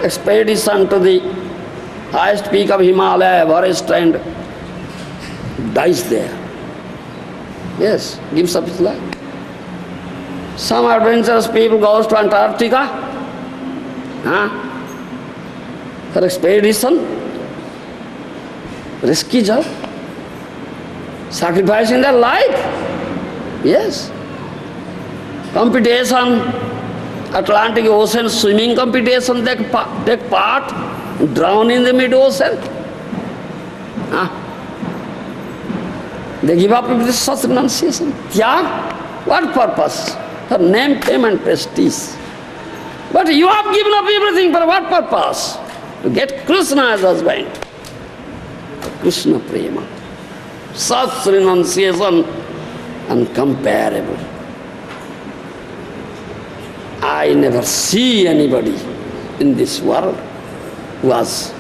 expedition to the highest peak of Himalaya, Everest, and dies there. Yes, gives up his life. Some adventurous people goes to Antarctica for expedition, risky job, sacrificing their life. Yes. Competition, Atlantic Ocean swimming competition, take part, drown in the mid-ocean. They give up with such renunciation. Tyag, what purpose? For name, fame and prestige. But you have given up everything for what purpose? To get Krishna as husband. Krishna prema. Such renunciation uncomparable. I never see anybody in this world who was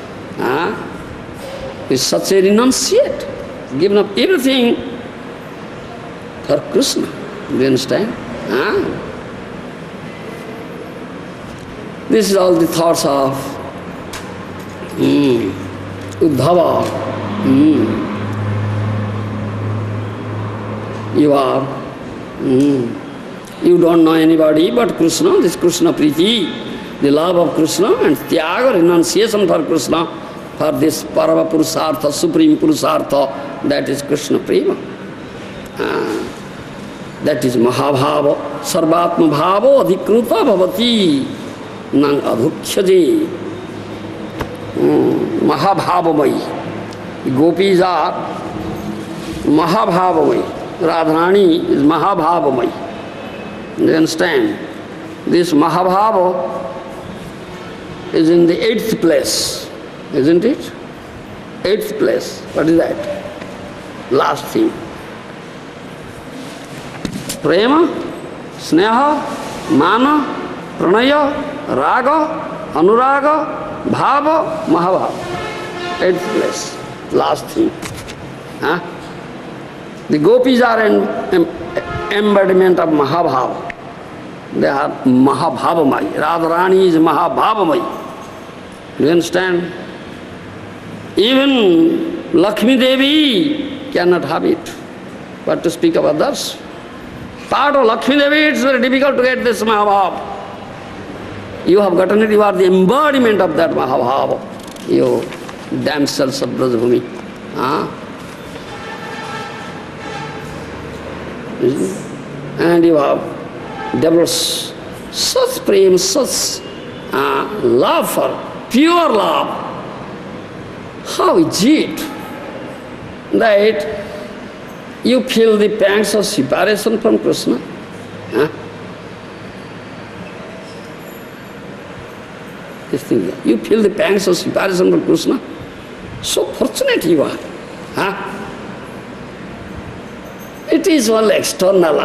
with such a renunciate, given up everything for Krishna. Do you understand? This is all the thoughts of Uddhava. You are, you don't know anybody but Krishna, this Krishna Priti, the love of Krishna and Tyaga, renunciation for Krishna, for this Parava Purusartha, Supreme Purusartha, that is Krishna Prema. That is Mahabhava, Sarvatma Bhavo, Adhikruta Bhavati, Nang Adhukshaji. Mahabhavamai. The gopis are Mahabhavamai. Radharani is Mahabhavamai. You understand? This Mahabhava is in the 8th place, isn't it? 8th place. What is that? Last thing. Prema, Sneha, Mana, Pranaya, Raga, Anuraga, Bhava, Mahabhava. 8th place. Last thing. The gopis are an embodiment of Mahabhava. They are Mahabhavamai. Radharani is Mahabhavamai. Do you understand? Even Lakshmi Devi cannot have it. But to speak of others. Part of Lakshmi Devi, it's very difficult to get this Mahabhava. You have gotten it, you are the embodiment of that Mahabhava. You damsels of Brajabhumi. And you have developed such prema, such love for pure love. How is it that you feel the pangs of separation from Krishna? This thing, you feel the pangs of separation from Krishna? So fortunate you are. It is all external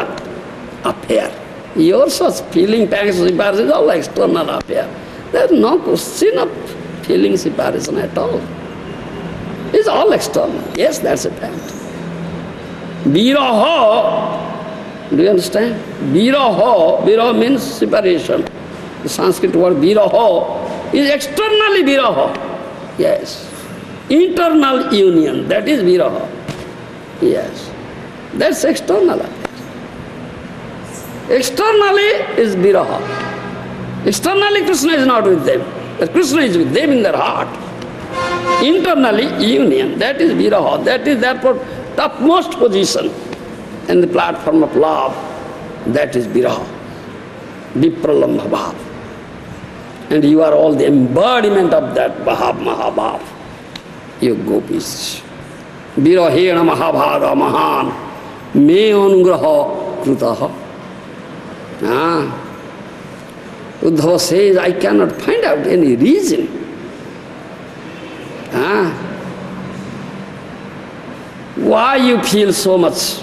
affair. Your such feeling pangs of separation is all external affair. There is no question of feeling separation at all. It's all external. Yes, that's a fact. Viraha, do you understand? Viraha, viraha means separation. The Sanskrit word viraha is externally viraha. Yes. Internal union, that is viraha. Yes. That's external. Externally is viraha. Externally Krishna is not with them. But Krishna is with them in their heart. Internally union, that is viraha. That is therefore topmost position in the platform of love. That is viraha. Vipralambha bhav. And you are all the embodiment of that bhav, mahabhav. You gopis. Virahena mahabhaga mahan me anugraha krutaha. Uddhava says, I cannot find out any reason. Why you feel so much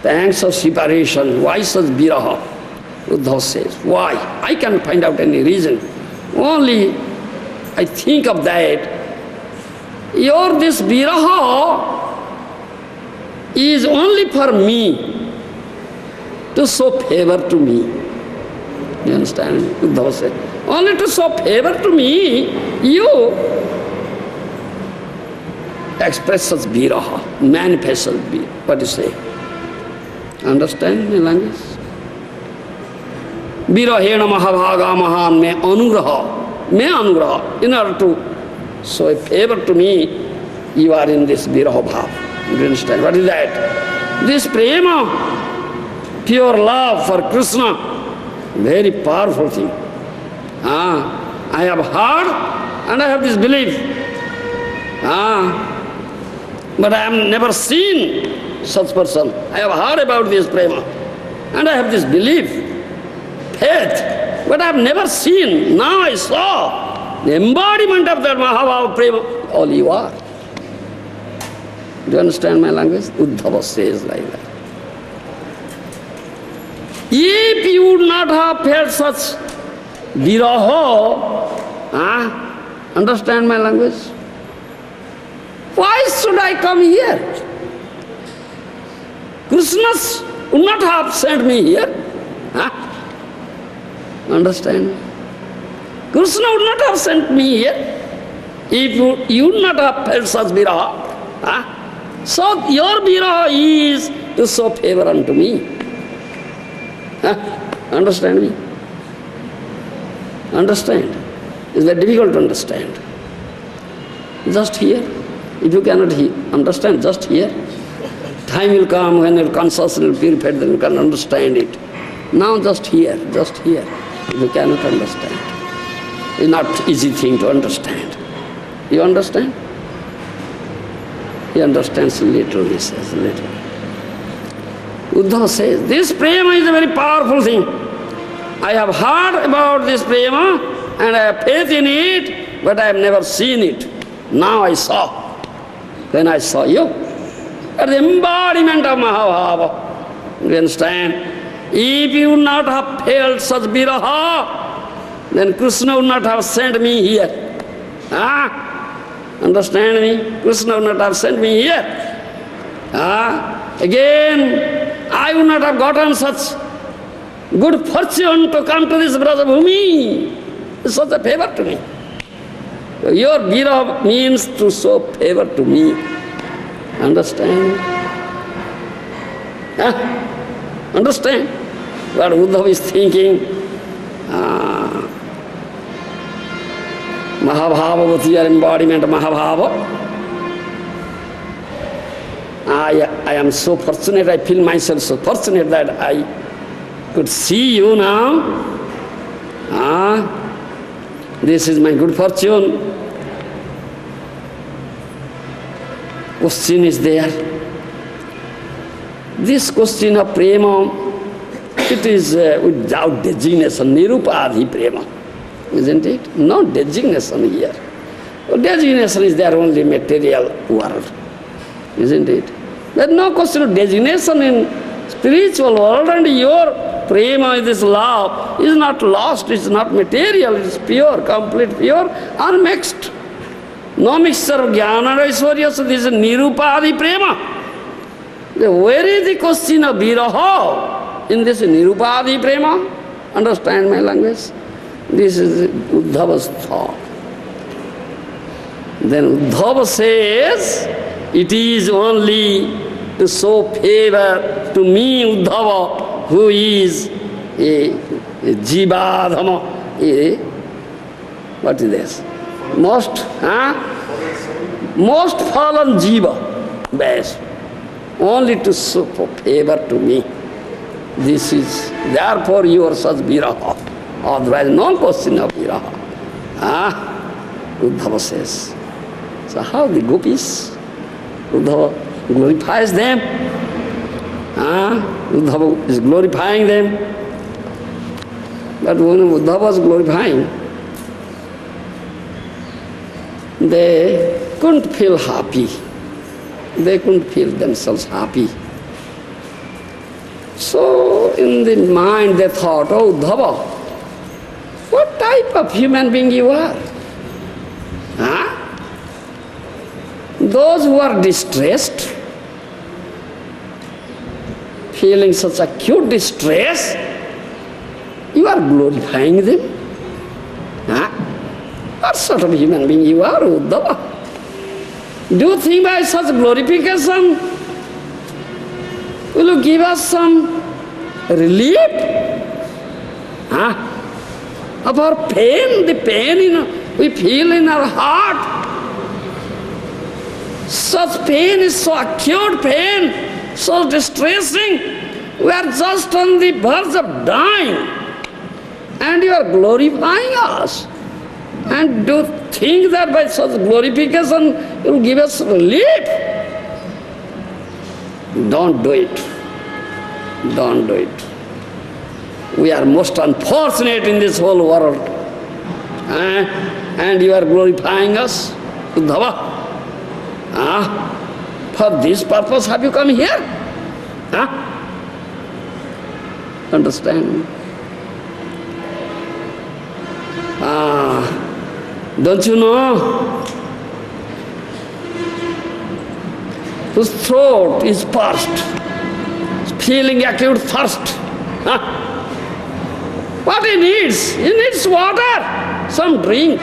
pangs of separation? Why such viraha? Uddhava says, why? I can't find out any reason. Only I think of that. Your this viraha is only for me, to show favor to me. You understand? Uddhava said, only to show favor to me, you express such viraha, manifest such viraha. What do you say? Understand my language? Virahena mahabhaga mahan me anugraha. In order to show a favor to me, you are in this viraha bhav. You understand? What is that? This prema, pure love for Krishna, very powerful thing. I have heard and I have this belief. But I have never seen such person. I have heard about this prema and I have this belief, faith, but I have never seen. Now I saw the embodiment of that Mahabhava prema. All you are. Do you understand my language? Uddhava says like that. If you would not have felt such viraha, understand my language? Why should I come here? Krishna would not have sent me here. Understand? Krishna would not have sent me here if you would not have felt such viraha. So your viraha is to show favor unto me. Understand me? Understand? It's very difficult to understand. Just here. If you cannot understand, just here. Time will come when your consciousness will purify, then you can understand it. Now just here, if you cannot understand. It's not easy thing to understand. You understand? He understands little, he says little. Uddhava says, this prema is a very powerful thing. I have heard about this prema and I have faith in it, but I have never seen it. Now I saw. When I saw you, are the embodiment of Mahabhava. You understand? If you would not have felt such viraha, then Krishna would not have sent me here. Understand me? Krishna would not have sent me here. Again, I would not have gotten such good fortune to come to this Brajabhumi. It's such a favor to me. Your viraha means to show favor to me. Understand? Understand what Uddhava is thinking? Mahabhavavati, your embodiment of Mahabhava. I am so fortunate, I feel myself so fortunate that I could see you now. This is my good fortune. Question is there. This question of prema, it is without designation, nirupadhi prema, isn't it? No designation here. Designation is there only material world, isn't it? There is no question of designation in spiritual world, and your prema, this love, is not lost, it's not material, it's pure, complete, pure, unmixed. No mixture of jnana and aishwarya, so this is nirupadhi prema. Where is the question of viraha in this nirupadhi prema? Understand my language? This is Uddhava's thought. Then Uddhava says, it is only to show favor to me, Uddhava, who is a jivadhama, what is this? Most fallen jiva, best, only to show favor to me. This is, therefore you are such viraha. Otherwise, no question of viraha. Uddhava says. So how the gopis? Uddhava glorifies them. Uddhava is glorifying them. But when Uddhava was glorifying, they couldn't feel happy. They couldn't feel themselves happy. So in the mind they thought, oh Uddhava, what type of human being you are? Those who are distressed, feeling such acute distress, you are glorifying them. What sort of human being you are, Uddhava? Do you think by such glorification will you give us some relief? Of our pain, the pain we feel in our heart. Such pain is so acute pain, so distressing. We are just on the verge of dying, and you are glorifying us. And do you think that by such glorification you will give us relief? Don't do it. Don't do it. We are most unfortunate in this whole world. And you are glorifying us, Uddhava. For this purpose have you come here? Understand? Don't you know? Whose throat is parched, feeling acute thirst. What he needs? He needs water, some drink.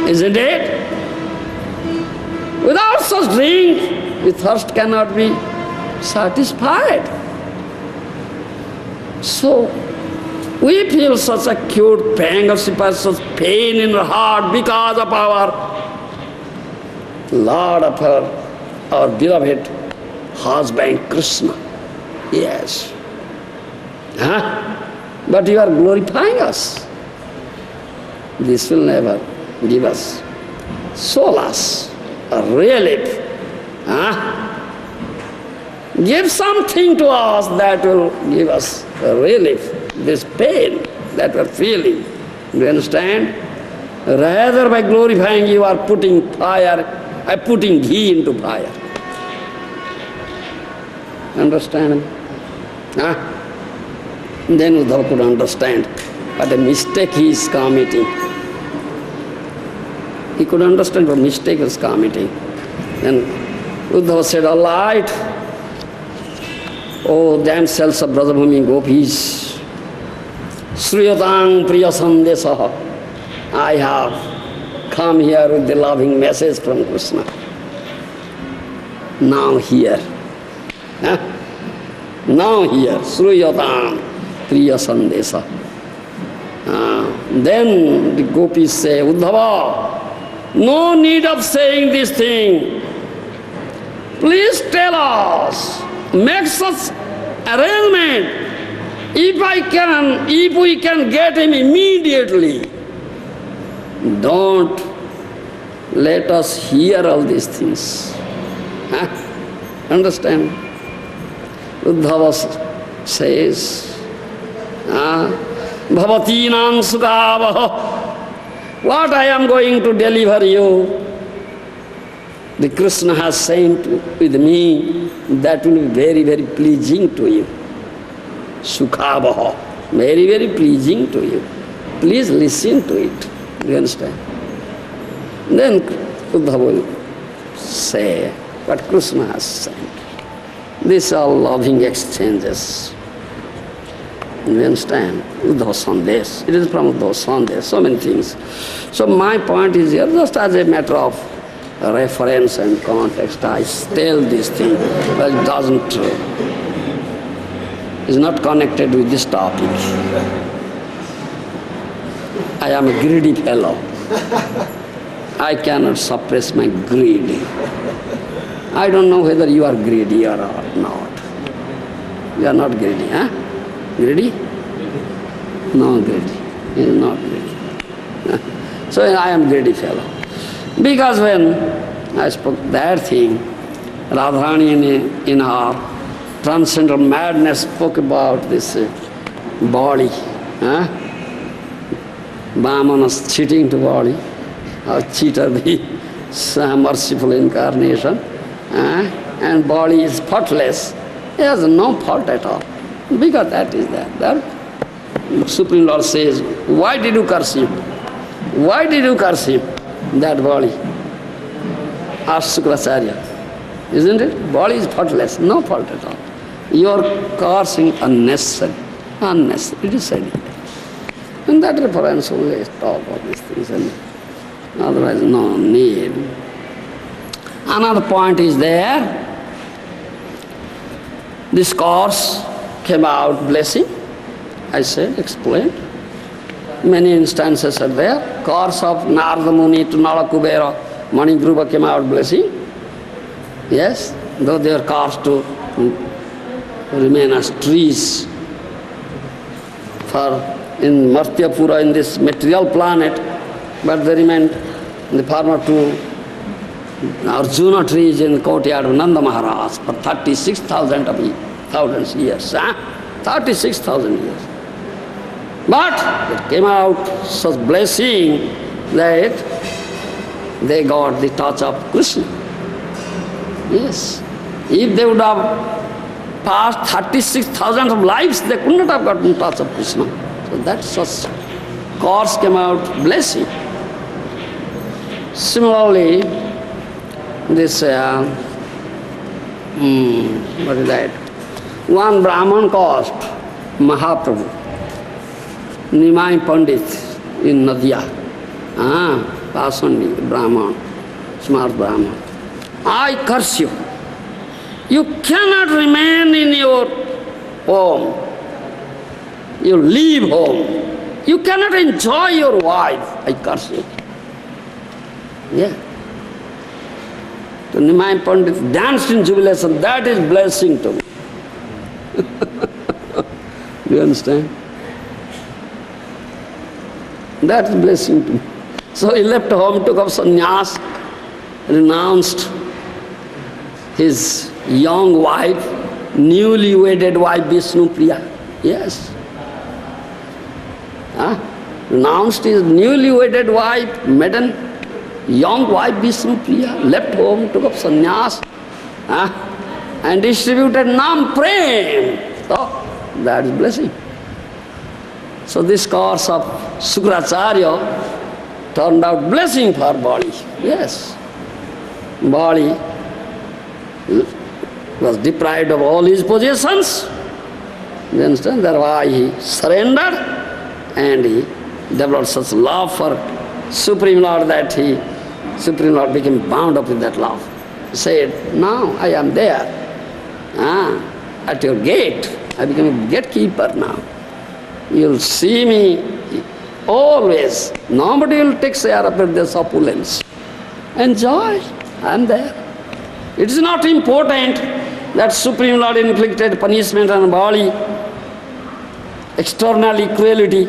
Isn't it? Without such drink, the thirst cannot be satisfied. So, we feel such acute pang of such pain in our heart because of our Lord, of our beloved husband, Krishna. Yes. But you are glorifying us. This will never give us solace, a relief. Give something to us that will give us a relief, this pain that we are feeling. Do you understand? Rather by glorifying you are putting ghee into fire. Understand? Then Uddhava could understand what a mistake he is committing. He could understand what mistake he is committing. Then Uddhava said, all right, oh damsels of Brajabhumi Gopis, Sriyatang Priya Sandesaha, I have come here with the loving message from Krishna. Now here. Now here, Sriyatang Priya Sandesa. Then the gopis say, Uddhava, no need of saying this thing. Please tell us, make such arrangement. If we can get him immediately, don't let us hear all these things. Understand? Uddhava says, Bhavatinam Sukavaha, what I am going to deliver you, the Krishna has sent with me, that will be very, very pleasing to you. Sukavaha, very, very pleasing to you. Please listen to it. Do you understand? Then Uddhava will say what Krishna has sent. These are loving exchanges. You understand? Uddhava Sandesh. It is from Uddhava Sandesh, so many things. So my point is here, just as a matter of reference and context, I tell this thing, but it doesn't, is not connected with this topic. I am a greedy fellow. I cannot suppress my greed. I don't know whether you are greedy or not. You are not greedy, huh? Greedy? No greedy. He is not greedy. So I am greedy fellow. Because when I spoke that thing. Radharani in her transcendental madness spoke about this body. Vamana's cheating to body. How cheater the merciful incarnation. And body is faultless. He has no fault at all. Because that is there. That Supreme Lord says, why did you curse him? Why did you curse him? That body. Asked Sukracharya. Isn't it? Body is faultless, no fault at all. You are cursing unnecessary. Unnecessary. It is said here. In that reference only talk of these things. And otherwise no need. Another point is there. This course came out blessing. I said, explained. Many instances are there. Course of Narada Muni to Nalakubera, Manigruva came out blessing. Yes, though they are cast to remain as trees for in Martyapura, in this material planet, but they remain in the form of two Arjuna trees in the courtyard of Nanda Maharaj for 36,000 years. 36,000 years. But it came out such blessing that they got the touch of Krishna. Yes. If they would have passed 36,000 of lives, they could not have gotten touch of Krishna. So that such course came out blessing. Similarly, this, what is that? One Brahman caused Mahaprabhu, Nimai Pandit in Nadia. Pasandi, Brahman, smart Brahman. I curse you. You cannot remain in your home. You leave home. You cannot enjoy your wife. I curse you. Yeah. So Nimai Pandit danced in jubilation. That is blessing to me. Do you understand? That is blessing to me. So he left home, took up sannyas, renounced his young wife, newly wedded wife Vishnu Priya. Yes. Renounced his newly wedded wife, maiden, young wife Vishnu Priya, left home, took up sannyas, and distributed Nam Prem. So that is blessing. So this course of Sukracharya turned out blessing for body. Yes. Body was deprived of all his possessions. You understand? That's why he surrendered and he developed such love for Supreme Lord that Supreme Lord became bound up with that love. He said, now I am there, at your gate. I became a gatekeeper now. You'll see me always. Nobody will take share of this opulence. Enjoy. I am there. It is not important that Supreme Lord inflicted punishment on body, externally cruelty,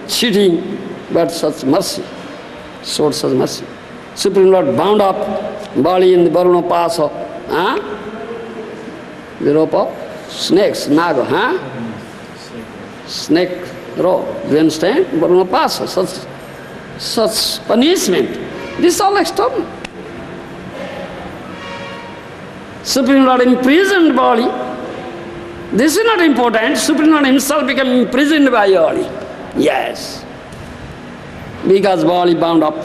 cheating, but such mercy, showed such mercy. Supreme Lord bound up body in the Varuna pass of the rope of snakes, naga, snake rope. Do you understand? Varuna pass, such punishment. This is all external. Supreme Lord imprisoned body. This is not important. Supreme Lord himself became imprisoned by body. Yes. Because body bound up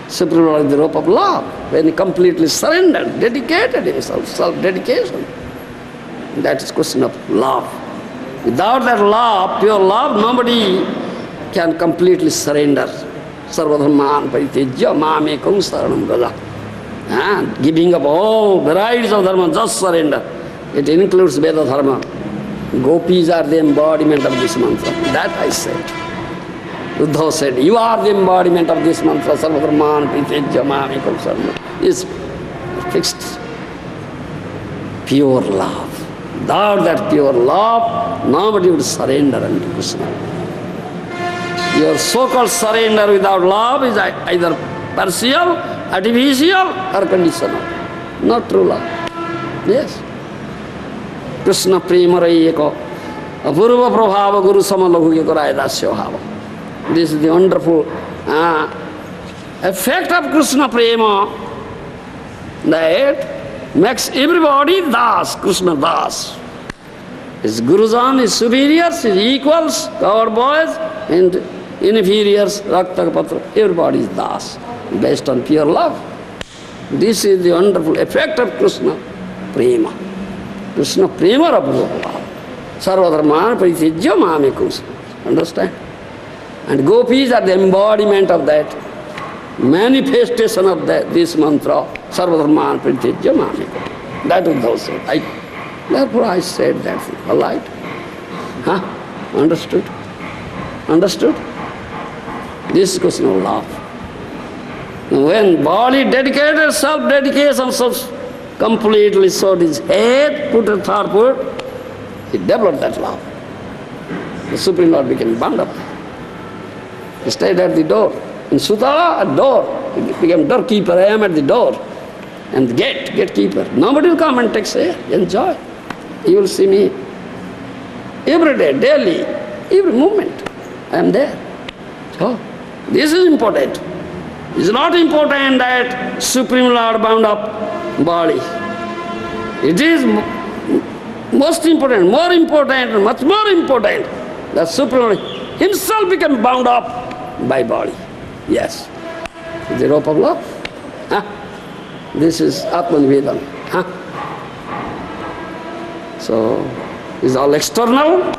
Supreme Lord with the rope of love. When he completely surrendered, dedicated himself, self-dedication. That is question of love. Without that love, pure love, nobody can completely surrender. Sarvadharman paritejya mamekam saranam gaja. Giving up all varieties of dharma, just surrender. It includes Veda dharma. Gopis are the embodiment of this mantra. That I said. Uddhava said, you are the embodiment of this mantra, Sarvadharman Pritejya Mamekam Saranam. Is fixed. Pure love. Without that pure love, nobody would surrender unto Krishna. Your so-called surrender without love is either partial artificial or conditional, not true love. Yes. Krishna prema rayeko apurva prabhava guru samalaghu yekaraye dasya bhava. This is the wonderful effect of Krishna prema, that makes everybody das, Krishna das. His Gurujan, his superiors, his equals, our boys, and inferiors, Rakta Patra, everybody is das, based on pure love. This is the wonderful effect of Krishna prema. Krishna prema rapurva. Sarvadharman paritijya mamikus. Understand? And gopis are the embodiment of that, manifestation of that, this mantra, Sarvadharman paritijya mamikus. That was also. Therefore I said that thing. All right? Huh? Understood? Understood? This is question of love. When body dedicated, self-dedication, completely sowed his head, put a third foot, he developed that love. The Supreme Lord became bound up. He stayed at the door. In Sutala, a door. He became doorkeeper. I am at the door. And the gatekeeper. Nobody will come and take say, enjoy. You will see me every day, daily, every moment. I am there. So, this is important. It's not important that Supreme Lord bound up body. It is most important, more important, much more important that Supreme Lord himself became bound up by body. Yes. The rope of love. Huh? This is Atmanivedana. Huh? So, it's all external.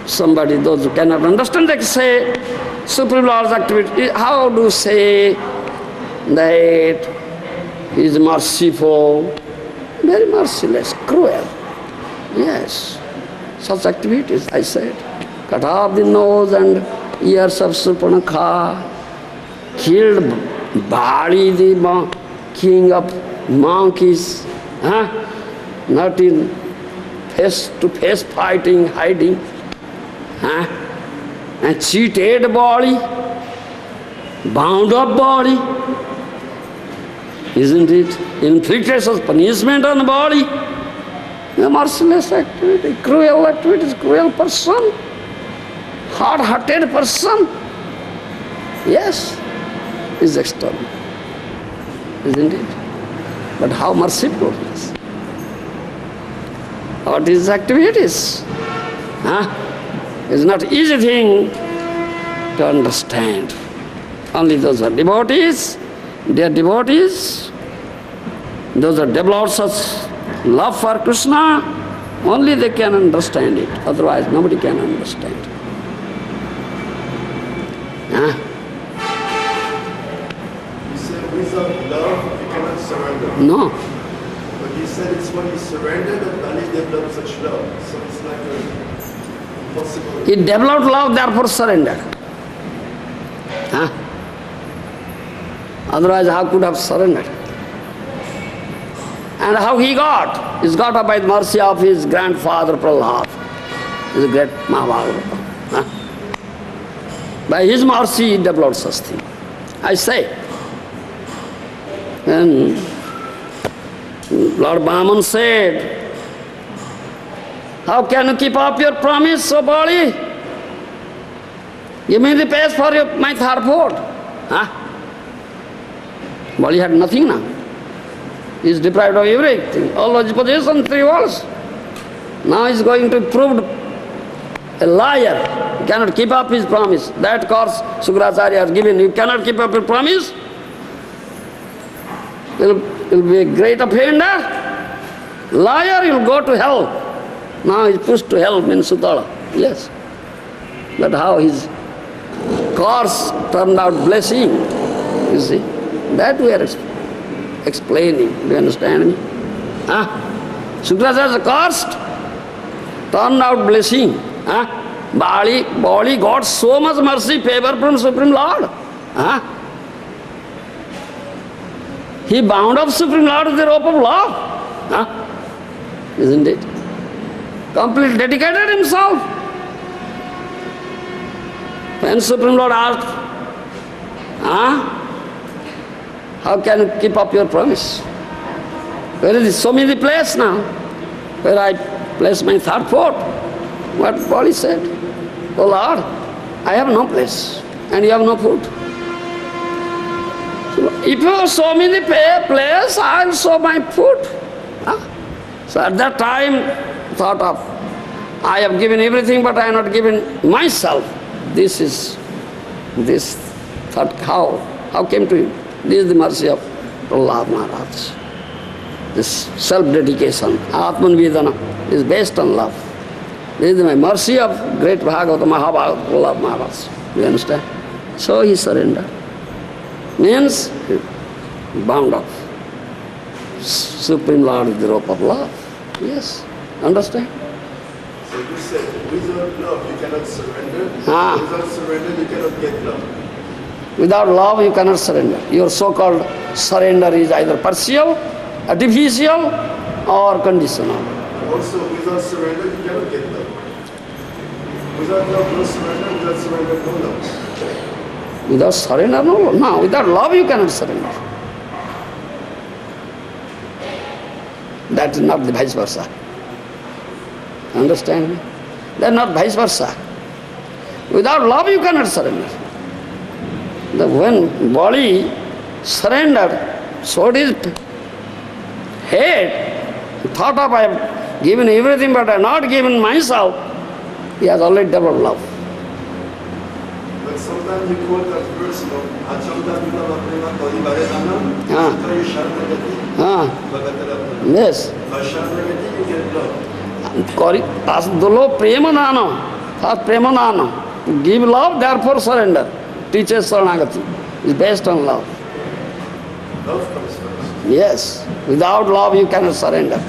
Somebody, those who cannot understand, they say, Supreme Lord's activity, how do you say that he is merciful? Very merciless, cruel. Yes, such activities, I said. Cut off the nose and ears of Surpanakha, killed Bali, the king of monkeys, not in face-to-face fighting, hiding, and cheated body, bound up body, isn't it? Inflicted such punishment on the body. A merciless activity, cruel person, hard-hearted person. Yes, is external, isn't it? But how merciful he is. What is activities? It's not easy thing to understand. Only those who are devotees, they are devotees, those who develop such love for Krishna, only they can understand it. Otherwise, nobody can understand. You said without love, you cannot surrender. No. But you said it's when you surrender that Bali develops such love. So it's like a possible. He developed love, therefore surrendered. Otherwise, how could have surrendered? And how he got? He's got up by the mercy of his grandfather Prahlad. He's a great Mahabharata. By his mercy, he developed such thing. I say. And Lord Brahman said, how can you keep up your promise, O body? Give me the pace for my third foot. Bali had nothing now. He is deprived of everything, all his possessions, 3 worlds. Now he is going to prove a liar. He cannot keep up his promise. That course Sukracharya has given. You cannot keep up your promise. You'll be a great offender. Liar, you'll go to hell. Now he is pushed to hell in Sutala. Yes. But how his course turned out blessing, you see. That we are explaining. Do you understand me? Sukracharya's course turned out blessing. Bali got so much mercy, favor from Supreme Lord. He bound up Supreme Lord with the rope of love. Isn't it? Completely dedicated himself. When Supreme Lord asked, How can you keep up your promise? Where is this? Show me the place now, where I place my third foot. What Bali said, oh Lord, I have no place and you have no food. So if you show me the place, I will show my food. So at that time, thought of, I have given everything but I have not given myself. This thought, how came to you? This is the mercy of Prahlad Maharaj. This self-dedication, Atman-Vedana, is based on love. This is my mercy of great Bhagavatam, Mahabharata, Prahlad Maharaj. You understand? So he surrendered. Means bound up. Supreme Lord is the rope of love. Yes. Understand? So you said, without love you cannot surrender. Without surrender you cannot get love. Without love you cannot surrender. Your so-called surrender is either partial, artificial, or conditional. Also, without surrender you cannot get love. Without love, no surrender. Without surrender, no love. Without surrender, no love. No, without love you cannot surrender. That is not the vice versa. Understand me? That is not vice versa. Without love you cannot surrender. When body surrendered, so it is head, thought of I have given everything but I have not given myself, he has already developed love. But sometimes you quote that verse, Yes. You get love. Dulo premanano, first premanano. To give love, therefore surrender. Teaches Saranagati. It's based on love. Love comes first. Yes. Without love you cannot surrender.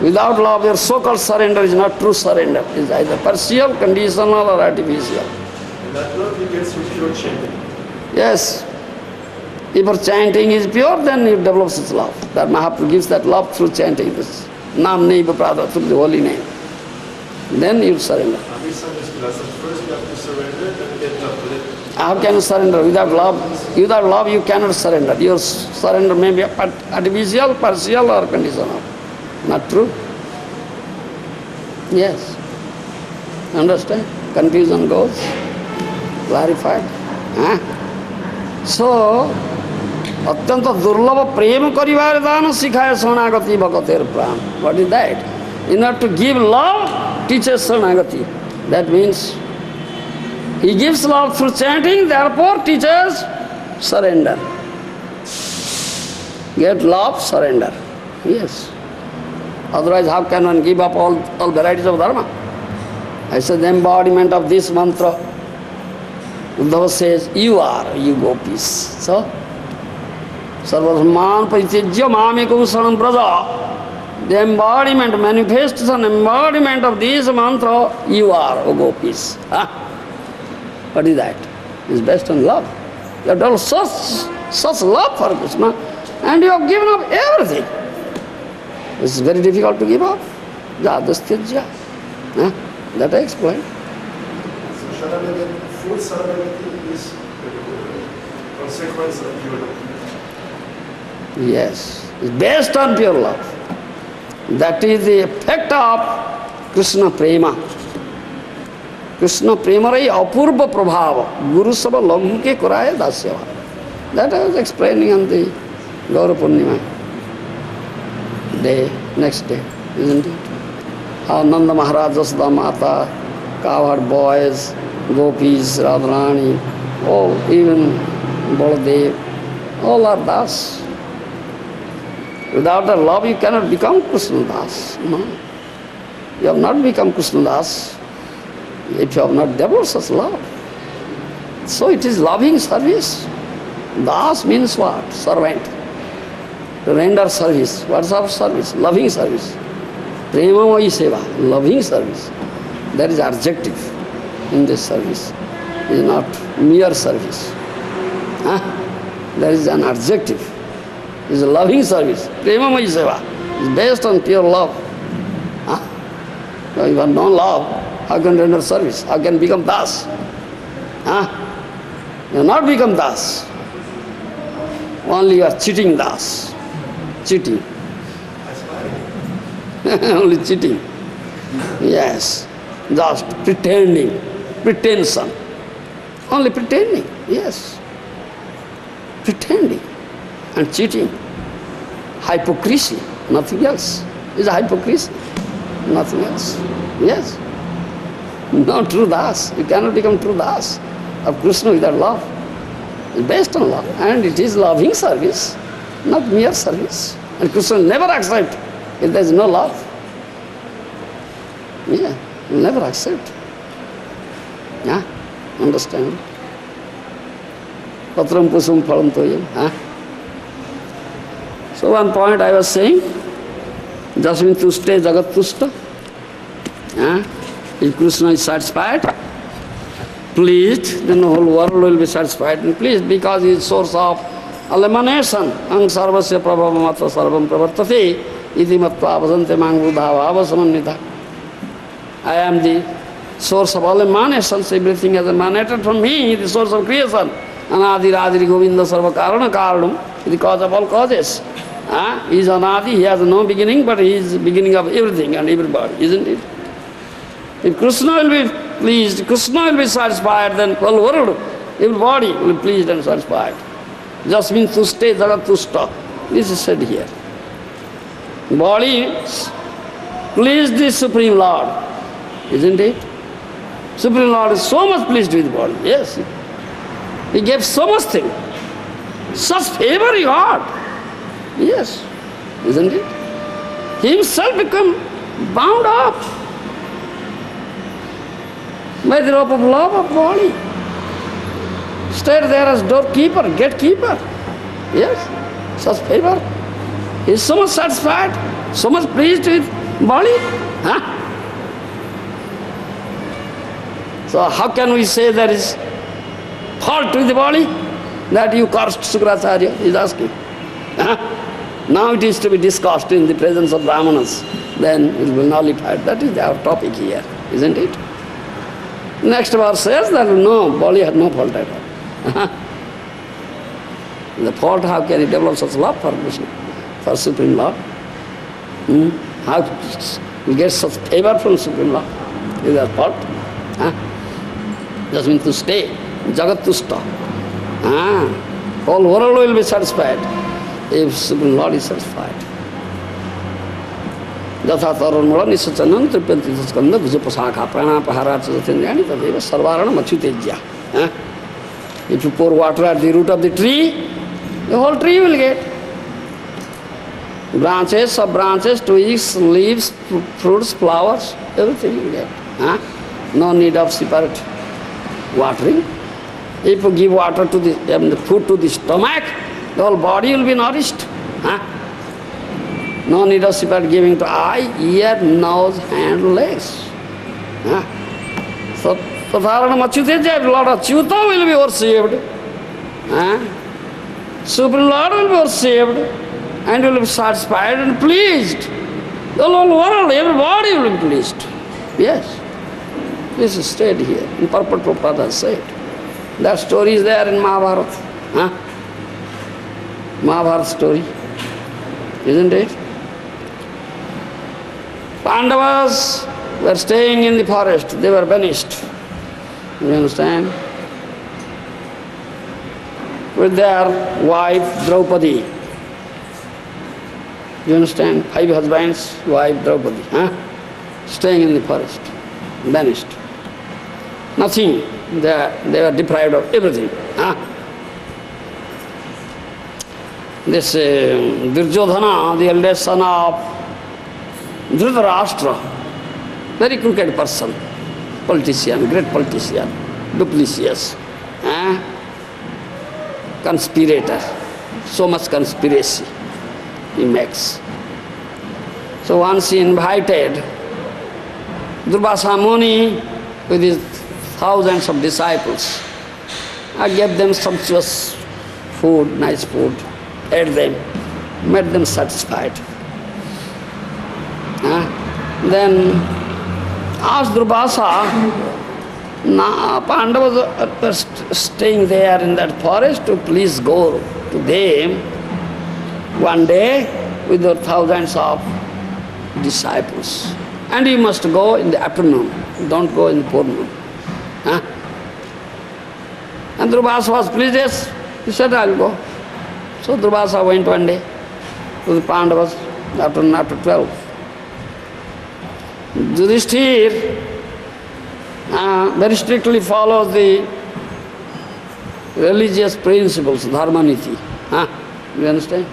Without love your so-called surrender is not true surrender. It's either partial, conditional or artificial. And that love you get through pure chanting. Yes. If your chanting is pure, then you develop such love. That Mahaprabhu gives that love through chanting this Nam Neva Prada, through the holy name. Then you surrender. First you have to surrender, then get love with it. How can you surrender? Without love? Without love you cannot surrender. Your surrender may be artificial, partial or conditional. Not true? Yes. Understand? Confusion goes. Clarified. So, अत्यंत दुर्लभ प्रेम करिवार दान सिखाए शरणागति भगतेर प्राण. What is that? In order to give love, teaches शरणागति. That means he gives love through chanting, therefore teaches surrender. Get love, surrender. Yes. Otherwise, how can one give up all varieties of dharma? I said the embodiment of this mantra. Uddhava says, you are, you go peace. So, Sarvadhamman paritijya mamekam saranam braja. The embodiment, manifestation, embodiment of this mantra, you are, O gopis. What is that? It's based on love. You have done such love for Krishna, and you have given up everything. It's very difficult to give up. Jadastijya. That I explained. So Sharanagati, full Sharanagati is consequence of pure love. Yes. It's based on pure love. That is the effect of Krishna Prema. Krishna Prema rai apurva prabhava. Guru sabha laghu ke kuraya dasyava. That I was explaining on the Gour Purnima day, next day, isn't it? How Nanda Maharaj, Jasudha Mata, cowherd boys, gopis, Radharani, all, even Baladev, all are das. Without the love you cannot become Krishna Das. No. You have not become Krishna Das if you have not developed such love. So it is loving service. Das means what? Servant. To render service. What's our service? Loving service. Premamai seva, loving service. That is adjective in this service. It is not mere service. That is an adjective. It is a loving service. Premamai seva is based on pure love. If you have no love, how can you render service? How can you become das? You have not become das. Only you are cheating Das. Cheating. Only cheating. Yes. Just pretending. Pretension. Only pretending. Yes. Pretending. And cheating. Hypocrisy. Nothing else. It's a hypocrisy. Nothing else. Yes. Not true Das. You cannot become true Das of Krishna without love. It's based on love. And it is loving service, not mere service. And Krishna will never accept if there is no love. Yeah, he will never accept. Yeah, understand? Patram pusam phalam toyam. So one point I was saying, Jasmin tuste jagat tusta. If Krishna is satisfied, pleased, then the whole world will be satisfied and pleased because he is source of all emanation. Ang sarvasya prabhavamatra sarvam pravartate iti matva avasante mang buddhava avasamannita. I am the source of all emanations, everything has emanated from me, the source of creation. Anadi radiri Govinda sarva karana karanam, the cause of all causes. He is anadi, he has no beginning, but he is the beginning of everything and everybody, isn't it? If Krishna will be pleased, Krishna will be satisfied, then whole world, everybody will be pleased and satisfied. Just means to stay, jagat tusta. This is said here. Body pleased the Supreme Lord, isn't it? Supreme Lord is so much pleased with body, yes. He gave so much thing. Such favor he got. Yes, isn't it? He himself become bound up by the rope of love of body. Stayed there as doorkeeper, gatekeeper. Yes, such favor. He is so much satisfied, so much pleased with body. So how can we say there is fault with the body? That you cursed Sukracharya, he is asking. Now it is to be discussed in the presence of Brahmanas. Then it will be nullified. That is our topic here, isn't it? Next verse says that no, body has no fault at all. The fault, how can he develop such love for Krishna, for Supreme Lord? How he get such favor from Supreme Lord? Is that fault? Just means to stay, jagat tusta. Whole world will be satisfied if Supreme Lord is satisfied. Yatha taranmula nisachanan tripyanti skanda vijapasakha pranapahara chajatendrani tadeva sarvarana machutejya. If you pour water at the root of the tree, the whole tree will get. Branches, sub-branches, twigs, leaves, fruits, flowers, everything you get. No need of separate watering. If you give water to the food to the stomach, the whole body will be nourished. No need of separate giving to eye, ear, nose, hand, legs. So, Tatharana Machuteja, Lord Achyuta will be worshipped. Supreme Lord will be worshipped and will be satisfied and pleased. The whole world, everybody will be pleased. Yes. This is stated here. In purport Prabhupada said. That story is there in Mahabharata. Mahabharata story. Isn't it? Pandavas were staying in the forest. They were banished. You understand? With their wife Draupadi. You understand? 5 husbands, wife Draupadi. Staying in the forest. Banished. Nothing. They were deprived of everything. This Duryodhana, the eldest son of Dhritarashtra, very crooked person, politician, great politician, duplicitous, conspirator, so much conspiracy he makes. So once he invited Durvasa Muni with his thousands of disciples. I gave them sumptuous food, nice food, ate them, made them satisfied. Then asked Durvasa, Pandavas were staying there in that forest to please Gour. to them one day with the thousands of disciples. And you must go in the afternoon, don't go in the forenoon. Huh? And Durvasa was pleased, yes. He said, I'll go. So Durvasa went one day to the Pandavas after 12. Yudhishthir very strictly follows the religious principles, dharmaniti. You understand?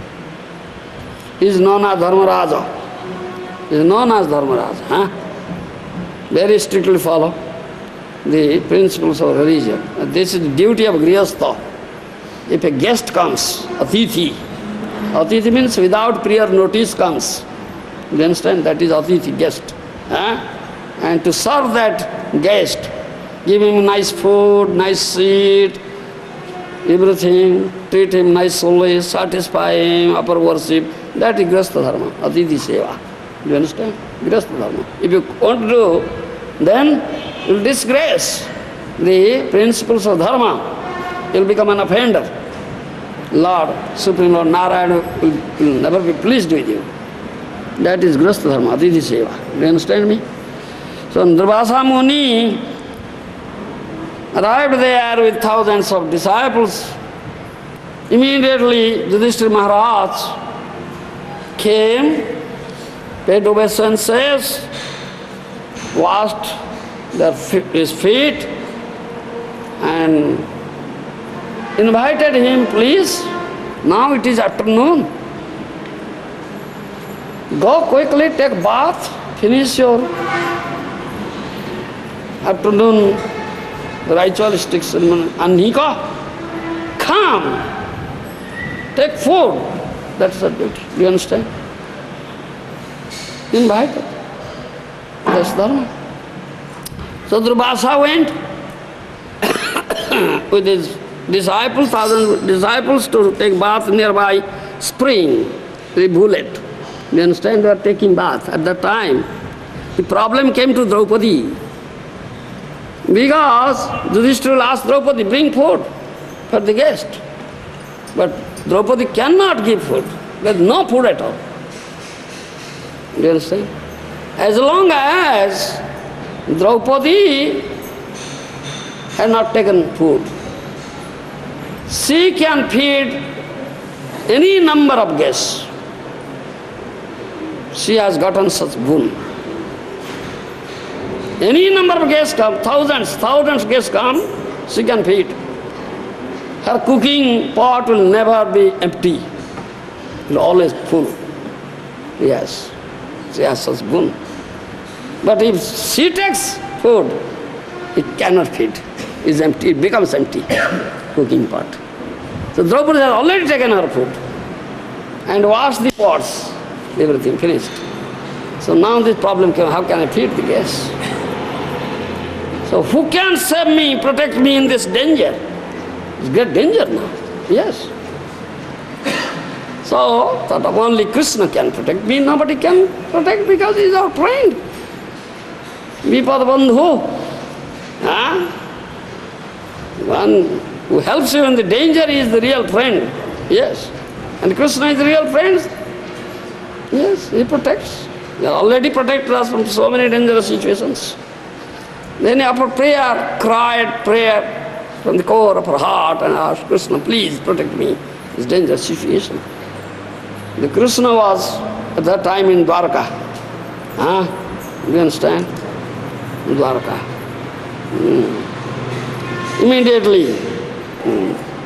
He is known as Dharmaraja. He is known as Dharmaraja. Very strictly follow the principles of religion. This is the duty of Grihastha. If a guest comes, Atithi. Atithi means without prior notice comes. You understand? That is Atithi, guest. And to serve that guest, give him nice food, nice seat, everything, treat him nicely, satisfy him, upper worship. That is Grihastha Dharma, Atithi Seva. Do you understand? Grihastha Dharma. If you want to do, then you will disgrace the principles of Dharma. You will become an offender. Lord, Supreme Lord Narayana will never be pleased with you. That is Grihastha Dharma, Atithi Seva. Do you understand me? So Durvasa Muni arrived there with thousands of disciples. Immediately Yudhishthira Maharaj came, paid obeisances, washed his feet and invited him, please, now it is afternoon. Go quickly, take bath, finish your afternoon ritualistic ceremony. Anika, come, take food. That's the duty. Do you understand? Invited. That's Dharma. So Durvasa went with his disciples, thousand disciples, to take bath nearby spring, rivulet. You understand? They were taking bath. At that time, the problem came to Draupadi. Because Yudhishthira asked Draupadi, bring food for the guest. But Draupadi cannot give food. There is no food at all. Do you understand? As long as Draupadi has not taken food, she can feed any number of guests. She has gotten such boon. Any number of guests come, thousands guests come, she can feed. Her cooking pot will never be empty. It will always full. Yes, she has such boon. But if she takes food, it cannot feed. It's empty, it becomes empty, cooking pot. So Draupadi has already taken her food and washed the pots, everything finished. So now this problem came, how can I feed the guests? So who can save me, protect me in this danger? It's great danger now, yes. So thought of only Krishna can protect me, nobody can protect because he is our friend. Vipad Bandhu. One who helps you in the danger is the real friend, yes. And Krishna is the real friend. Yes, he protects. He has already protected us from so many dangerous situations. Then after prayer, cried prayer from the core of her heart and asked Krishna, please protect me in this dangerous situation. The Krishna was at that time in Dwarka. Do you understand? Dwarka. Immediately,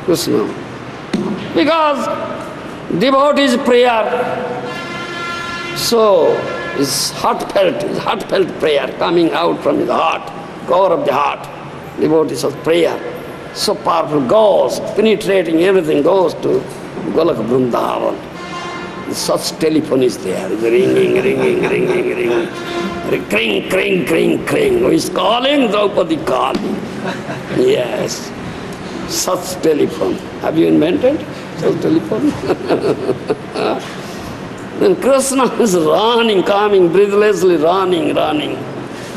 Krishna. Because devotee's prayer, so his heartfelt prayer coming out from his heart, core of the heart, devotee's prayer, so powerful, goes, penetrating everything, goes to Golaka Vrindavan. Such telephone is there, it's ringing. Kring. Who is calling? Draupadi calling. Yes. Such telephone. Have you invented such telephone? Then Krishna is running, coming, breathlessly running.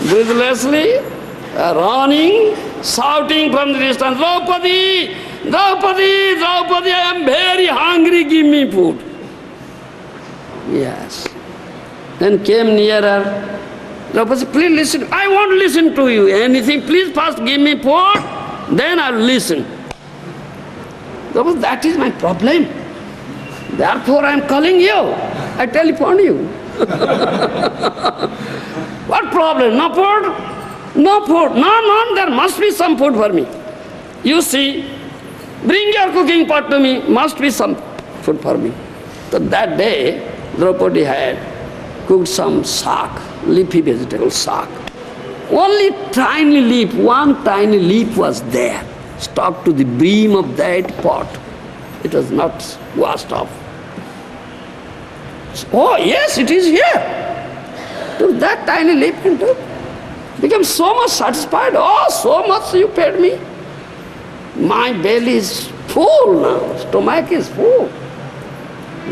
Breathlessly running, shouting from the distance, Draupadi, Draupadi, Draupadi, I am very hungry, give me food. Yes. Then came nearer. Draupadi, please listen. I won't listen to you. Anything, please first give me food, then I'll listen. Draupadi, that is my problem. Therefore I am calling you. I telephone you. What problem? No food? No food. No, there must be some food for me. You see, bring your cooking pot to me. Must be some food for me. So that day, Draupadi had cooked some saag, leafy vegetable saag. Only tiny leaf, one tiny leaf was there, stuck to the brim of that pot. It was not washed off. Oh, yes, it is here. Took that tiny leaf and took. Became so much satisfied. Oh, so much you paid me. My belly is full now. Stomach is full.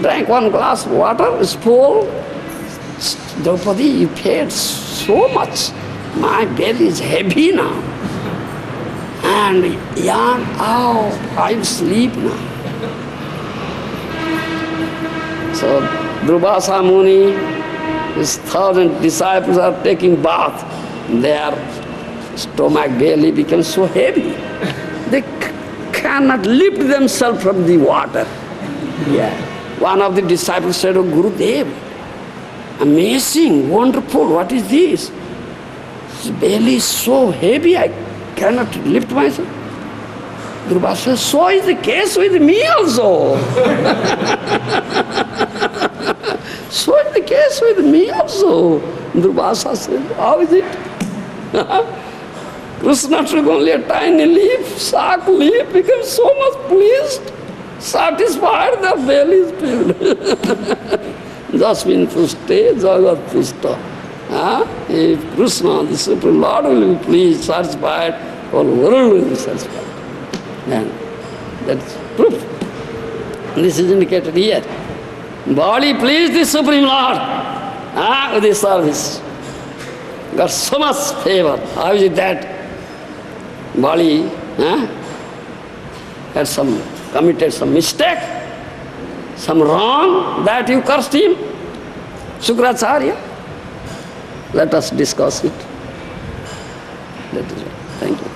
Drank one glass of water, is full. Draupadi, you paid so much. My belly is heavy now. And yawn out. I'll sleep now. So Durvasa Muni, his 1,000 disciples are taking bath. Their stomach belly becomes so heavy. They cannot lift themselves from the water. Yeah. One of the disciples said, "Oh, Gurudev, amazing, wonderful, what is this? His belly is so heavy, I cannot lift myself." Durvasa says, "So is the case with me also." So is the case with me also. Durvasa said, "How is it?" Krishna took only a tiny leaf, saag leaf, became so much pleased, satisfied, the belly is filled. Jasmin puste, jagat pusta. If Krishna, the Supreme Lord, will be pleased, satisfied, all world will be satisfied. Then that's proof. This is indicated here. Body pleased the Supreme Lord with his service. Got so much favor. How is it that Bali had committed some mistake, some wrong, that you cursed him? Shukracharya? Let us discuss it. That is all. Thank you.